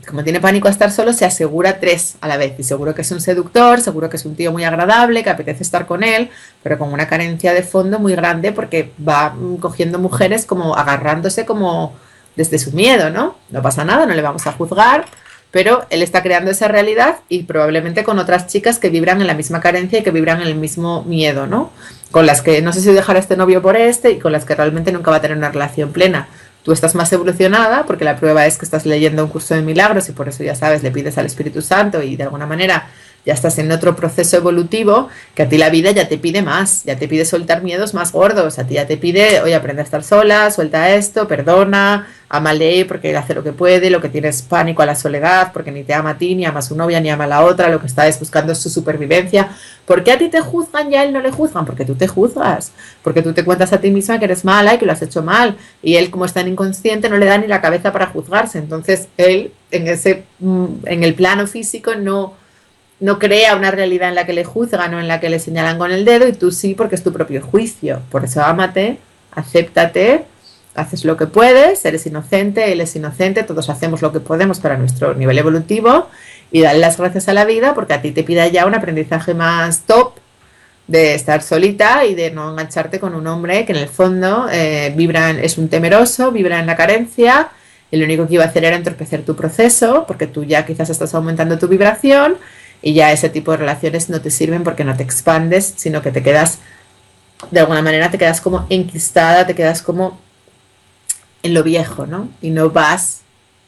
como tiene pánico a estar solo, se asegura tres a la vez. Y seguro que es un seductor, seguro que es un tío muy agradable, que apetece estar con él, pero con una carencia de fondo muy grande porque va cogiendo mujeres como agarrándose como desde su miedo, ¿no? No pasa nada, no le vamos a juzgar, pero él está creando esa realidad y probablemente con otras chicas que vibran en la misma carencia y que vibran en el mismo miedo, ¿no? Con las que no sé si dejar a este novio por este y con las que realmente nunca va a tener una relación plena. Tú estás más evolucionada porque la prueba es que estás leyendo un curso de milagros y por eso ya sabes, le pides al Espíritu Santo y de alguna manera ya estás en otro proceso evolutivo que a ti la vida ya te pide más, ya te pide soltar miedos más gordos, a ti ya te pide, oye, aprende a estar sola, suelta esto, perdona, ámale porque él hace lo que puede, lo que tienes pánico a la soledad, porque ni te ama a ti, ni ama a su novia, ni ama a la otra, lo que está es buscando es su supervivencia. ¿Por qué a ti te juzgan y a él no le juzgan? Porque tú te juzgas, porque tú te cuentas a ti misma que eres mala y que lo has hecho mal, y él como está en inconsciente no le da ni la cabeza para juzgarse, entonces él en el plano físico no crea una realidad en la que le juzgan o en la que le señalan con el dedo y tú sí porque es tu propio juicio. Por eso ámate, acéptate, haces lo que puedes, eres inocente, él es inocente, todos hacemos lo que podemos para nuestro nivel evolutivo y dale las gracias a la vida porque a ti te pida ya un aprendizaje más top de estar solita y de no engancharte con un hombre que en el fondo es un temeroso, vibra en la carencia y lo único que iba a hacer era entorpecer tu proceso porque tú ya quizás estás aumentando tu vibración y ya ese tipo de relaciones no te sirven porque no te expandes, sino que te quedas, de alguna manera te quedas como enquistada, te quedas como en lo viejo, ¿no? Y no vas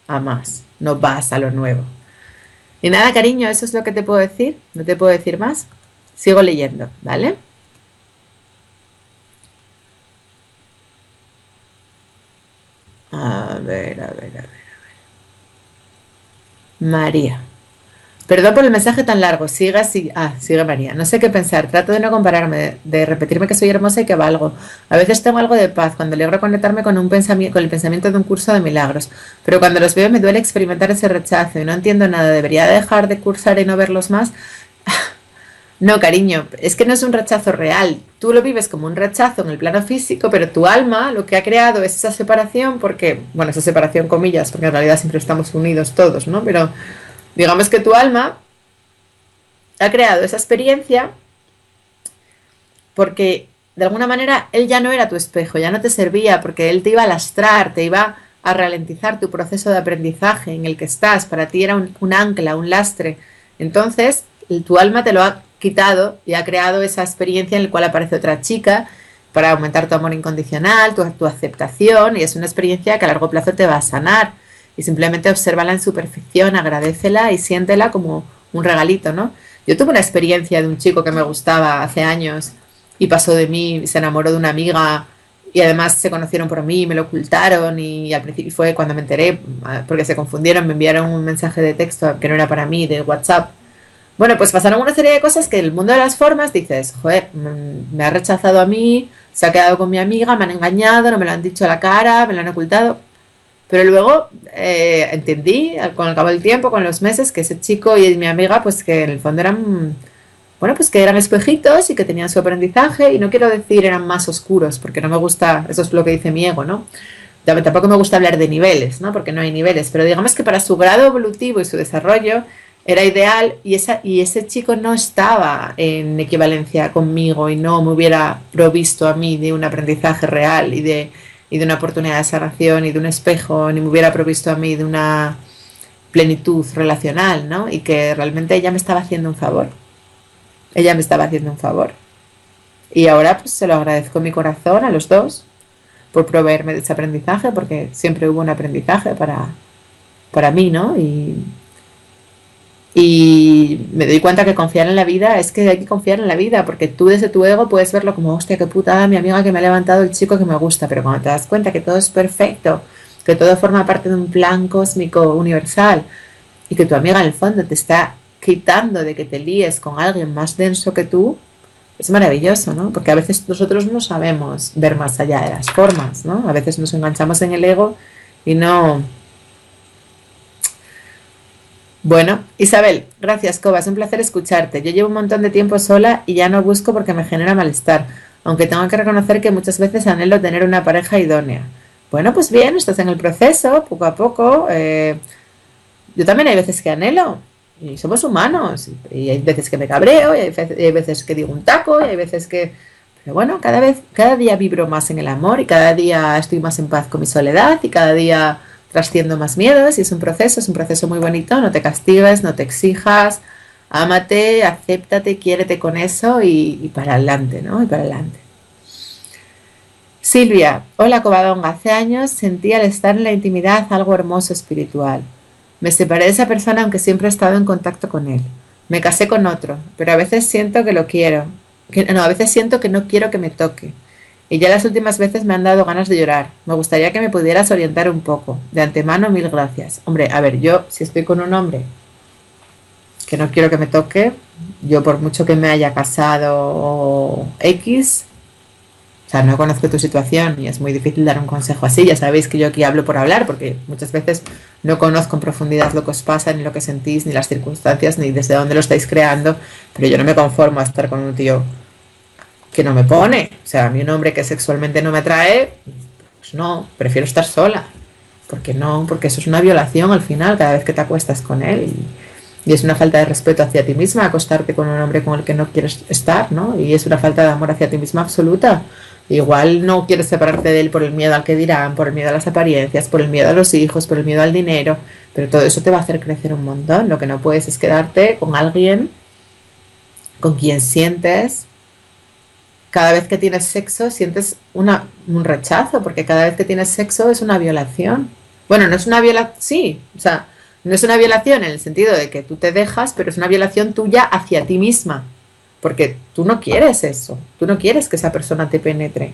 a más, no vas a lo nuevo. Y nada, cariño, eso es lo que te puedo decir, no te puedo decir más. Sigo leyendo, ¿vale? A ver. María. Perdón por el mensaje tan largo. Sigue María. No sé qué pensar. Trato de no compararme, de repetirme que soy hermosa y que valgo. A veces tengo algo de paz cuando logro conectarme con con el pensamiento de un curso de milagros. Pero cuando los veo me duele experimentar ese rechazo y no entiendo nada. ¿Debería dejar de cursar y no verlos más? No, cariño, es que no es un rechazo real. Tú lo vives como un rechazo en el plano físico, pero tu alma lo que ha creado es esa separación porque, bueno, esa separación comillas, porque en realidad siempre estamos unidos todos, ¿no? Pero digamos que tu alma ha creado esa experiencia porque de alguna manera él ya no era tu espejo, ya no te servía, porque él te iba a lastrar, te iba a ralentizar tu proceso de aprendizaje en el que estás. Para ti era un ancla, un lastre. Entonces, tu alma te lo ha quitado y ha creado esa experiencia en la cual aparece otra chica para aumentar tu amor incondicional, tu aceptación, y es una experiencia que a largo plazo te va a sanar. Y simplemente obsérvala en su perfección, agradécela y siéntela como un regalito, ¿no? Yo tuve una experiencia de un chico que me gustaba hace años y pasó de mí, se enamoró de una amiga y además se conocieron por mí, me lo ocultaron y al principio fue cuando me enteré, porque se confundieron, me enviaron un mensaje de texto que no era para mí, de WhatsApp. Bueno, pues pasaron una serie de cosas que en el mundo de las formas dices, joder, me ha rechazado a mí, se ha quedado con mi amiga, me han engañado, no me lo han dicho a la cara, me lo han ocultado. Pero luego entendí, con el cabo del tiempo, con los meses, que ese chico y mi amiga, pues que en el fondo eran, bueno, pues que eran espejitos y que tenían su aprendizaje, y no quiero decir eran más oscuros, porque no me gusta, eso es lo que dice mi ego, ¿no? Tampoco me gusta hablar de niveles, ¿no? Porque no hay niveles, pero digamos que para su grado evolutivo y su desarrollo era ideal y ese chico no estaba en equivalencia conmigo y no me hubiera provisto a mí de un aprendizaje real y de una oportunidad de sanación y de un espejo, ni me hubiera provisto a mí de una plenitud relacional, ¿no? Y que realmente ella me estaba haciendo un favor. Ella me estaba haciendo un favor. Y ahora pues se lo agradezco en mi corazón a los dos por proveerme de ese aprendizaje, porque siempre hubo un aprendizaje para para mí, ¿no? Y me doy cuenta que confiar en la vida es que hay que confiar en la vida, porque tú desde tu ego puedes verlo como, hostia, qué putada mi amiga que me ha levantado el chico que me gusta, pero cuando te das cuenta que todo es perfecto, que todo forma parte de un plan cósmico universal y que tu amiga en el fondo te está quitando de que te líes con alguien más denso que tú, es maravilloso, ¿no? Porque a veces nosotros no sabemos ver más allá de las formas, ¿no? A veces nos enganchamos en el ego y no... Bueno, Isabel, gracias, Coba, es un placer escucharte. Yo llevo un montón de tiempo sola y ya no busco porque me genera malestar, aunque tengo que reconocer que muchas veces anhelo tener una pareja idónea. Bueno, pues bien, estás en el proceso, poco a poco. Yo también hay veces que anhelo, y somos humanos, y hay veces que me cabreo, y hay veces que digo un taco, y hay veces que... Pero bueno, cada día vibro más en el amor, y cada día estoy más en paz con mi soledad, y cada día trasciendo más miedos, y es un proceso muy bonito, no te castigues, no te exijas, ámate, acéptate, quiérete con eso, y para adelante, ¿no? Y para adelante. Silvia, hola Covadonga, hace años sentí al estar en la intimidad algo hermoso espiritual. Me separé de esa persona aunque siempre he estado en contacto con él. Me casé con otro, pero a veces siento que lo quiero. A veces siento que no quiero que me toque. Y ya las últimas veces me han dado ganas de llorar. Me gustaría que me pudieras orientar un poco. De antemano, mil gracias. Hombre, a ver, yo si estoy con un hombre que no quiero que me toque, yo por mucho que me haya casado o X, o sea, no conozco tu situación y es muy difícil dar un consejo así. Ya sabéis que yo aquí hablo por hablar, porque muchas veces no conozco en profundidad lo que os pasa, ni lo que sentís, ni las circunstancias, ni desde dónde lo estáis creando, pero yo no me conformo a estar con un tío que no me pone. O sea, a mí un hombre que sexualmente no me atrae, pues no, prefiero estar sola. Porque no, porque eso es una violación al final, cada vez que te acuestas con él. Y es una falta de respeto hacia ti misma acostarte con un hombre con el que no quieres estar, ¿no? Y es una falta de amor hacia ti misma absoluta. Igual no quieres separarte de él por el miedo al que dirán, por el miedo a las apariencias, por el miedo a los hijos, por el miedo al dinero, pero todo eso te va a hacer crecer un montón. Lo que no puedes es quedarte con alguien con quien sientes, cada vez que tienes sexo, sientes un rechazo, porque cada vez que tienes sexo es una violación. Bueno, no es una violación, sí, o sea, no es una violación en el sentido de que tú te dejas, pero es una violación tuya hacia ti misma. Porque tú no quieres eso, tú no quieres que esa persona te penetre.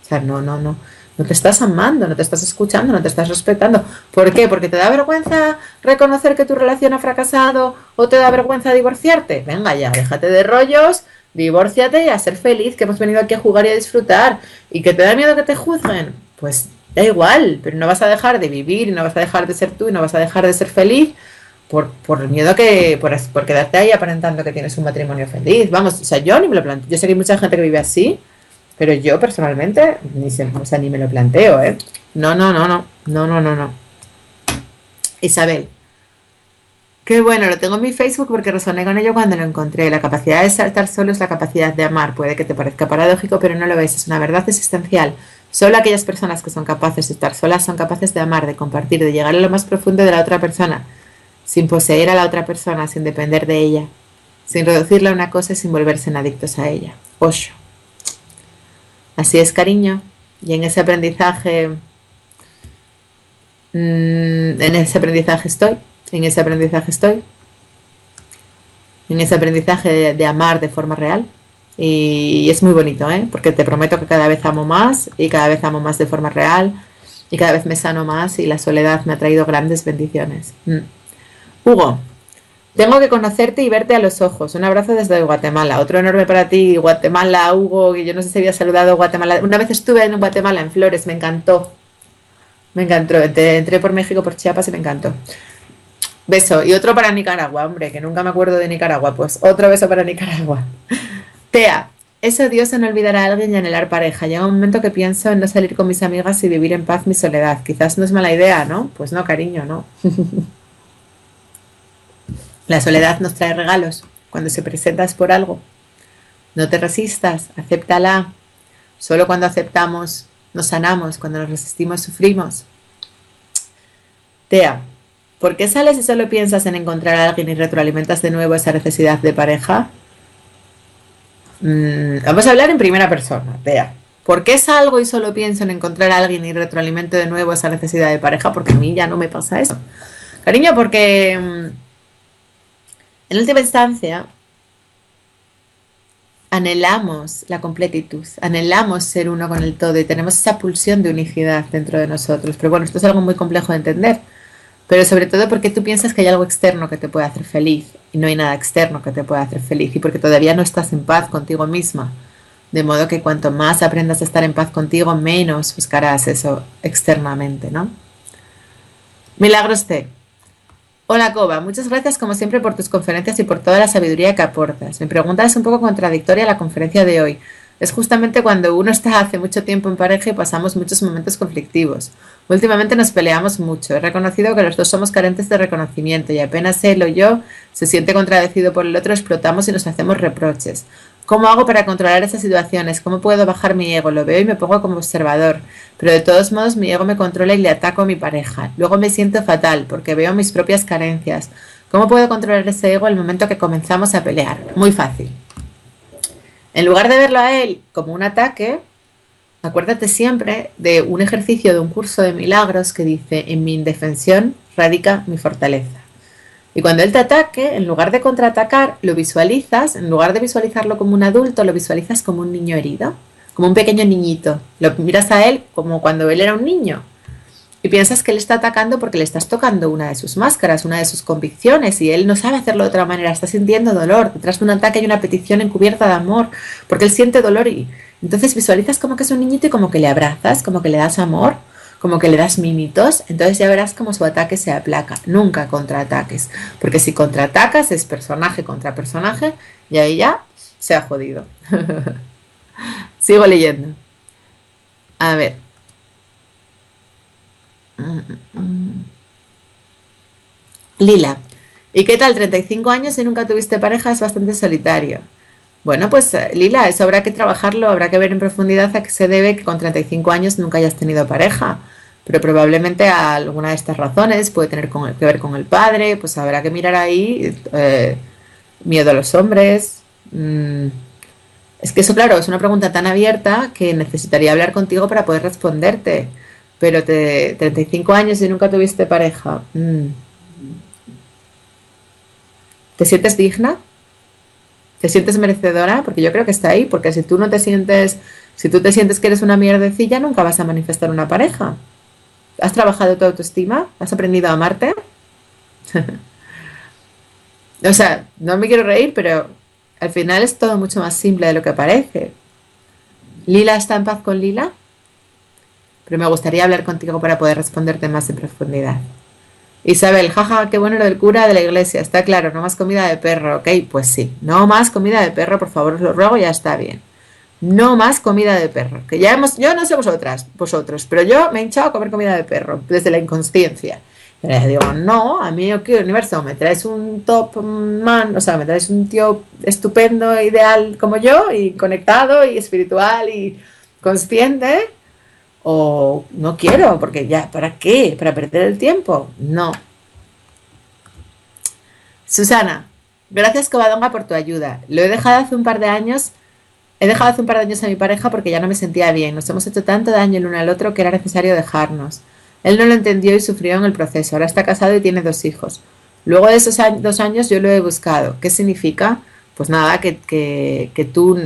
O sea, no te estás amando, no te estás escuchando, no te estás respetando. ¿Por qué? ¿Porque te da vergüenza reconocer que tu relación ha fracasado o te da vergüenza divorciarte? Venga ya, déjate de rollos, divórciate y a ser feliz, que hemos venido aquí a jugar y a disfrutar. ¿Y que te da miedo que te juzguen? Pues da igual, pero no vas a dejar de vivir, y no vas a dejar de ser tú, y no vas a dejar de ser feliz por el miedo por quedarte ahí aparentando que tienes un matrimonio feliz. Vamos, o sea, yo ni me lo planteo. Yo sé que hay mucha gente que vive así, pero yo personalmente ni me lo planteo, ¿eh? No. Isabel, qué bueno, lo tengo en mi Facebook porque resoné con ello cuando lo encontré. La capacidad de estar solo es la capacidad de amar. Puede que te parezca paradójico, pero no lo es. Es una verdad existencial. Solo aquellas personas que son capaces de estar solas son capaces de amar, de compartir, de llegar a lo más profundo de la otra persona, sin poseer a la otra persona, sin depender de ella, sin reducirla a una cosa y sin volverse adictos a ella. Osho. Así es, cariño. Y en ese aprendizaje, en ese aprendizaje estoy, en ese aprendizaje estoy, en ese aprendizaje de amar de forma real. Y es muy bonito, ¿eh? Porque te prometo que cada vez amo más y cada vez amo más de forma real y cada vez me sano más y la soledad me ha traído grandes bendiciones. Hugo, tengo que conocerte y verte a los ojos. Un abrazo desde Guatemala. Otro enorme para ti, Guatemala, Hugo, que yo no sé si había saludado a Guatemala. Una vez estuve en Guatemala, en Flores, me encantó. Me encantó. Entré por México, por Chiapas y me encantó. Beso. Y otro para Nicaragua, hombre, que nunca me acuerdo de Nicaragua. Pues otro beso para Nicaragua. Tea, eso Dios en olvidar a alguien y anhelar pareja. Llega un momento que pienso en no salir con mis amigas y vivir en paz mi soledad. Quizás no es mala idea, ¿no? Pues no, cariño, no. La soledad nos trae regalos cuando se presenta es por algo. No te resistas, acéptala. Solo cuando aceptamos nos sanamos, cuando nos resistimos sufrimos. Tea, ¿por qué sales y solo piensas en encontrar a alguien y retroalimentas de nuevo esa necesidad de pareja? Vamos a hablar en primera persona, Tea. ¿Por qué salgo y solo pienso en encontrar a alguien y retroalimento de nuevo esa necesidad de pareja? Porque a mí ya no me pasa eso. Cariño, porque en última instancia anhelamos la completitud, anhelamos ser uno con el todo y tenemos esa pulsión de unicidad dentro de nosotros. Pero bueno, esto es algo muy complejo de entender. Pero sobre todo porque tú piensas que hay algo externo que te puede hacer feliz y no hay nada externo que te pueda hacer feliz y porque todavía no estás en paz contigo misma. De modo que cuanto más aprendas a estar en paz contigo, menos buscarás eso externamente, ¿no? Milagros C. Hola Coba, muchas gracias como siempre por tus conferencias y por toda la sabiduría que aportas. Mi pregunta es un poco contradictoria a la conferencia de hoy. Es justamente cuando uno está hace mucho tiempo en pareja y pasamos muchos momentos conflictivos. Últimamente nos peleamos mucho. He reconocido que los dos somos carentes de reconocimiento y apenas él o yo se siente contradecido por el otro, explotamos y nos hacemos reproches. ¿Cómo hago para controlar esas situaciones? ¿Cómo puedo bajar mi ego? Lo veo y me pongo como observador. Pero de todos modos mi ego me controla y le ataco a mi pareja. Luego me siento fatal porque veo mis propias carencias. ¿Cómo puedo controlar ese ego el momento que comenzamos a pelear? Muy fácil. En lugar de verlo a él como un ataque, acuérdate siempre de un ejercicio de un curso de milagros que dice: en mi indefensión radica mi fortaleza. Y cuando él te ataque, en lugar de contraatacar, lo visualizas, en lugar de visualizarlo como un adulto, lo visualizas como un niño herido, como un pequeño niñito. Lo miras a él como cuando él era un niño. Y piensas que él está atacando porque le estás tocando una de sus máscaras, una de sus convicciones, y él no sabe hacerlo de otra manera, está sintiendo dolor. Detrás de un ataque hay una petición encubierta de amor, porque él siente dolor y entonces visualizas como que es un niñito y como que le abrazas, como que le das amor, como que le das mimitos, entonces ya verás cómo su ataque se aplaca. Nunca contraataques, porque si contraatacas es personaje contra personaje y ahí ya se ha jodido. Sigo leyendo. A ver. Lila. ¿Y qué tal? 35 años y nunca tuviste pareja, es bastante solitario. Bueno, pues Lila, eso habrá que trabajarlo, habrá que ver en profundidad a qué se debe que con 35 años nunca hayas tenido pareja. Pero probablemente a alguna de estas razones puede tener que ver con el padre, pues habrá que mirar ahí miedo a los hombres. Es que eso, claro, es una pregunta tan abierta que necesitaría hablar contigo para poder responderte. Pero 35 años y nunca tuviste pareja. ¿Te sientes digna? ¿Te sientes merecedora? Porque yo creo que está ahí, porque si tú no te sientes, si tú te sientes que eres una mierdecilla, nunca vas a manifestar una pareja. ¿Has trabajado tu autoestima? ¿Has aprendido a amarte? O sea, no me quiero reír, pero al final es todo mucho más simple de lo que parece. ¿Lila está en paz con Lila? Pero me gustaría hablar contigo para poder responderte más en profundidad. Isabel, jaja, qué bueno lo del cura de la iglesia, está claro, no más comida de perro, ok, pues sí, no más comida de perro, por favor, os lo ruego, ya está bien. No más comida de perro, que ya hemos, yo no sé vosotros, pero yo me he hinchado a comer comida de perro, desde la inconsciencia. Y les digo, no, a mí, ¿qué universo? ¿Me traes un top man? O sea, ¿me traes un tío estupendo, ideal como yo, y conectado, y espiritual, y consciente? O no quiero, porque ya, ¿para qué? ¿Para perder el tiempo? No. Susana, gracias Covadonga por tu ayuda. Lo he dejado hace un par de años. He dejado hace un par de años a mi pareja porque ya no me sentía bien. Nos hemos hecho tanto daño el uno al otro que era necesario dejarnos. Él no lo entendió y sufrió en el proceso. Ahora está casado y tiene 2 hijos. Luego de esos 2 años yo lo he buscado. ¿Qué significa? Pues nada, que tú,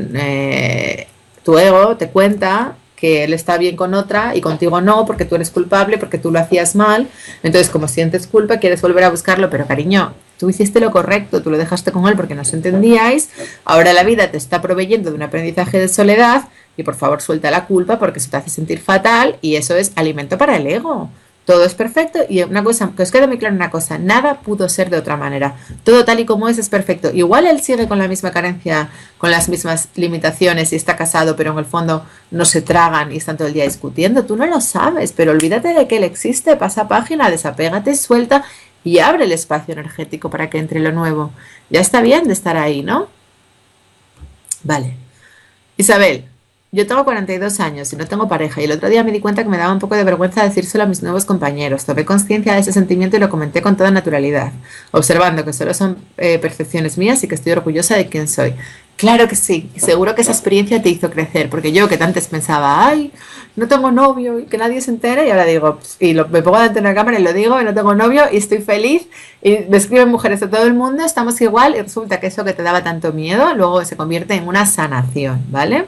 tu ego te cuenta que él está bien con otra y contigo no, porque tú eres culpable, porque tú lo hacías mal. Entonces, como sientes culpa, quieres volver a buscarlo, pero cariño, tú hiciste lo correcto, tú lo dejaste con él porque no os entendíais, ahora la vida te está proveyendo de un aprendizaje de soledad y por favor suelta la culpa porque eso te hace sentir fatal y eso es alimento para el ego. Todo es perfecto y una cosa, que os quede muy claro una cosa, nada pudo ser de otra manera. Todo tal y como es perfecto. Igual él sigue con la misma carencia, con las mismas limitaciones y está casado, pero en el fondo no se tragan y están todo el día discutiendo. Tú no lo sabes, pero olvídate de que él existe, pasa página, desapégate, suelta y abre el espacio energético para que entre lo nuevo. Ya está bien de estar ahí, ¿no? Vale. Isabel. Yo tengo 42 años y no tengo pareja y el otro día me di cuenta que me daba un poco de vergüenza decírselo a mis nuevos compañeros. Tomé conciencia de ese sentimiento y lo comenté con toda naturalidad, observando que solo son percepciones mías y que estoy orgullosa de quién soy. Claro que sí, y seguro que esa experiencia te hizo crecer, porque yo que antes pensaba, ay, no tengo novio y que nadie se entere, y ahora digo, me pongo delante de la cámara y lo digo, y no tengo novio y estoy feliz, y me escriben mujeres de todo el mundo, estamos igual, y resulta que eso que te daba tanto miedo, luego se convierte en una sanación, ¿vale?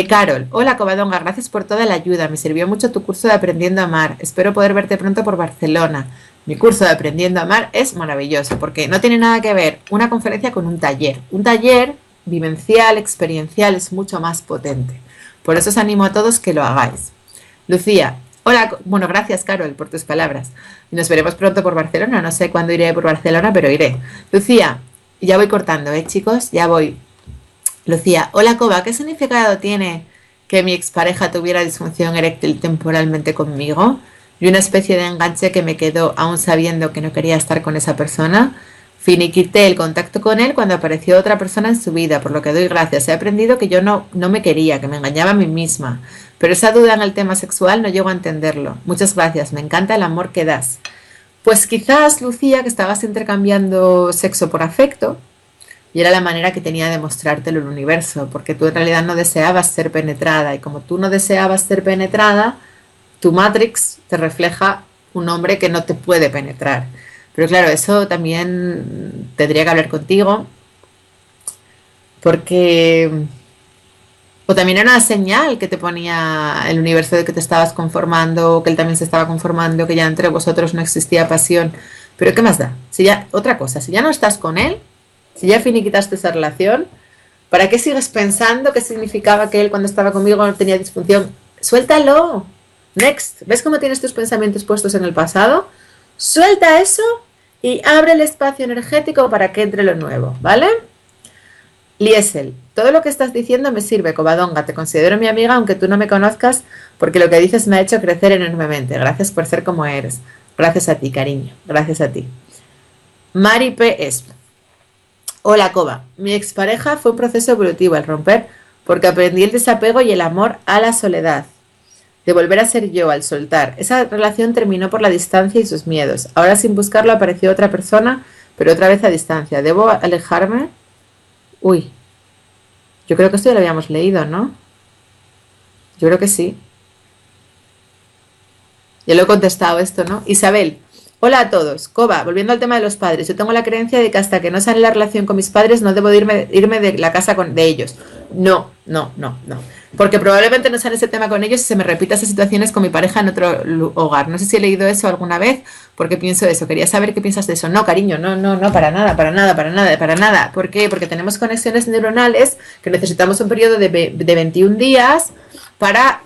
Carol, hola Covadonga, gracias por toda la ayuda. Me sirvió mucho tu curso de Aprendiendo a Amar. Espero poder verte pronto por Barcelona. Mi curso de Aprendiendo a Amar es maravilloso porque no tiene nada que ver una conferencia con un taller. Un taller vivencial, experiencial, es mucho más potente. Por eso os animo a todos que lo hagáis. Lucía, hola, bueno, gracias Carol por tus palabras. Nos veremos pronto por Barcelona. No sé cuándo iré por Barcelona, pero iré. Lucía, ya voy cortando, chicos? Ya voy. Lucía, hola Coba, ¿qué significado tiene que mi expareja tuviera disfunción eréctil temporalmente conmigo y una especie de enganche que me quedó aún sabiendo que no quería estar con esa persona? Finiquité el contacto con él cuando apareció otra persona en su vida, por lo que doy gracias. He aprendido que yo no me quería, que me engañaba a mí misma. Pero esa duda en el tema sexual no llego a entenderlo. Muchas gracias, me encanta el amor que das. Pues quizás, Lucía, que estabas intercambiando sexo por afecto, y era la manera que tenía de mostrártelo el universo, porque tú en realidad no deseabas ser penetrada, y como tú no deseabas ser penetrada, tu Matrix te refleja un hombre que no te puede penetrar. Pero claro, eso también tendría que hablar contigo, porque... O también era una señal que te ponía el universo de que te estabas conformando, que él también se estaba conformando, que ya entre vosotros no existía pasión. Pero ¿qué más da? Si ya, otra cosa, si ya no estás con él, si ya finiquitaste esa relación, ¿para qué sigues pensando qué significaba que él cuando estaba conmigo no tenía disfunción? Suéltalo. Next. ¿Ves cómo tienes tus pensamientos puestos en el pasado? Suelta eso y abre el espacio energético para que entre lo nuevo, ¿vale? Liesel, todo lo que estás diciendo me sirve, Covadonga. Te considero mi amiga aunque tú no me conozcas porque lo que dices me ha hecho crecer enormemente. Gracias por ser como eres. Gracias a ti, cariño. Gracias a ti. Mari P. Es. Hola, Cova. Mi expareja fue un proceso evolutivo al romper porque aprendí el desapego y el amor a la soledad. De volver a ser yo al soltar. Esa relación terminó por la distancia y sus miedos. Ahora sin buscarlo apareció otra persona, pero otra vez a distancia. ¿Debo alejarme? Uy, yo creo que esto ya lo habíamos leído, ¿no? Yo creo que sí. Ya lo he contestado esto, ¿no? Isabel, hola a todos. Coba, volviendo al tema de los padres, yo tengo la creencia de que hasta que no sane la relación con mis padres no debo irme de la casa de ellos. No. Porque probablemente no sane ese tema con ellos y se me repita esas situaciones con mi pareja en otro hogar. No sé si he leído eso alguna vez, porque pienso eso. Quería saber qué piensas de eso. No, cariño, no, para nada. ¿Por qué? Porque tenemos conexiones neuronales que necesitamos un periodo de 21 días para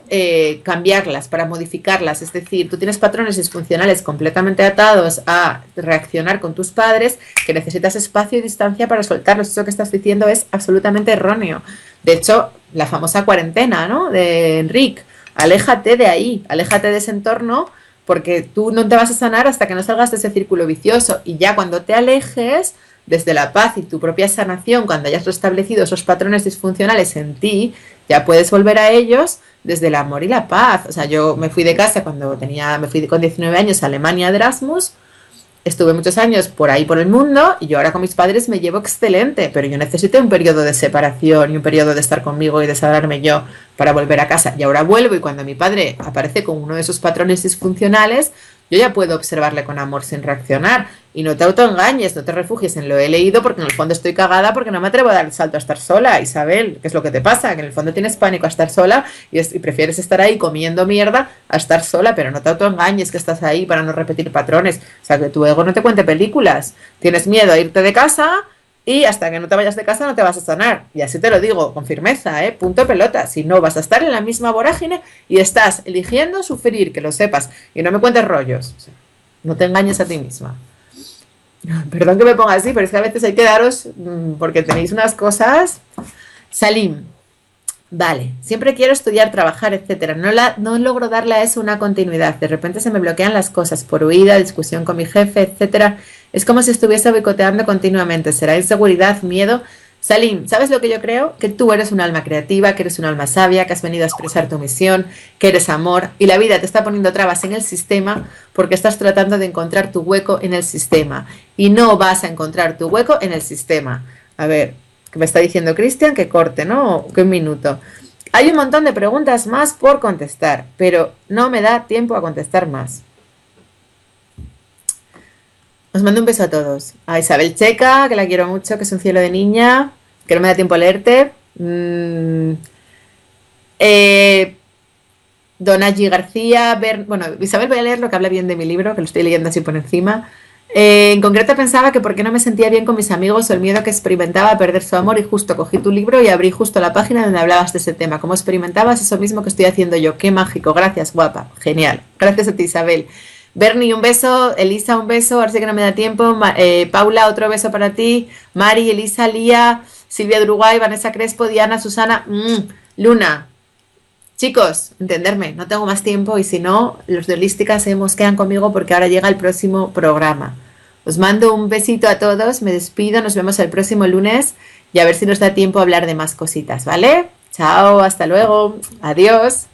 cambiarlas, para modificarlas. Es decir, tú tienes patrones disfuncionales completamente atados a reaccionar con tus padres que necesitas espacio y distancia para soltarlos. Eso que estás diciendo es absolutamente erróneo. De hecho, la famosa cuarentena, ¿no? De Enrique, aléjate de ahí, aléjate de ese entorno porque tú no te vas a sanar hasta que no salgas de ese círculo vicioso. Y ya cuando te alejes, desde la paz y tu propia sanación, cuando hayas restablecido esos patrones disfuncionales en ti, ya puedes volver a ellos desde el amor y la paz. O sea, yo me fui de casa me fui con 19 años a Alemania de Erasmus, estuve muchos años por ahí por el mundo y yo ahora con mis padres me llevo excelente, pero yo necesité un periodo de separación y un periodo de estar conmigo y de sanarme yo para volver a casa. Y ahora vuelvo y cuando mi padre aparece con uno de esos patrones disfuncionales, yo ya puedo observarle con amor sin reaccionar. Y no te autoengañes, no te refugies en lo he leído porque en el fondo estoy cagada porque no me atrevo a dar el salto a estar sola, Isabel. ¿Qué es lo que te pasa? Que en el fondo tienes pánico a estar sola y prefieres estar ahí comiendo mierda a estar sola, pero no te autoengañes que estás ahí para no repetir patrones. O sea, que tu ego no te cuente películas. Tienes miedo a irte de casa y hasta que no te vayas de casa no te vas a sanar. Y así te lo digo, con firmeza, punto pelota. Si no, vas a estar en la misma vorágine y estás eligiendo sufrir, que lo sepas. Y no me cuentes rollos. O sea, no te engañes a ti misma. Perdón que me ponga así, pero es que a veces hay que daros, porque tenéis unas cosas. Salim, vale, siempre quiero estudiar, trabajar, etcétera. No logro darle a eso una continuidad. De repente se me bloquean las cosas por huida, discusión con mi jefe, etcétera. Es como si estuviese boicoteando continuamente. ¿Será inseguridad, miedo? Salim, ¿sabes lo que yo creo? Que tú eres un alma creativa, que eres un alma sabia, que has venido a expresar tu misión, que eres amor y la vida te está poniendo trabas en el sistema porque estás tratando de encontrar tu hueco en el sistema y no vas a encontrar tu hueco en el sistema. A ver, Que me está diciendo Cristian que corte, ¿no? Que un minuto. Hay un montón de preguntas más por contestar, pero no me da tiempo a contestar más. Os mando un beso a todos. A Isabel Checa, que la quiero mucho, que es un cielo de niña, que no me da tiempo a leerte. Don Aggi García, bueno, Isabel, voy a leer lo que habla bien de mi libro, que lo estoy leyendo así por encima. En concreto pensaba que por qué no me sentía bien con mis amigos o el miedo que experimentaba a perder su amor y justo cogí tu libro y abrí justo la página donde hablabas de ese tema. ¿Cómo experimentabas eso mismo que estoy haciendo yo? Qué mágico, gracias, guapa, genial. Gracias a ti, Isabel. Bernie, un beso. Elisa, un beso. Ahora sí que no me da tiempo. Paula, otro beso para ti. Mari, Elisa, Lía, Silvia de Uruguay, Vanessa Crespo, Diana, Susana, Luna. Chicos, entenderme, no tengo más tiempo y si no, los de Holística se mosquean conmigo porque ahora llega el próximo programa. Os mando un besito a todos, me despido, nos vemos el próximo lunes y a ver si nos da tiempo a hablar de más cositas, ¿vale? Chao, hasta luego, adiós.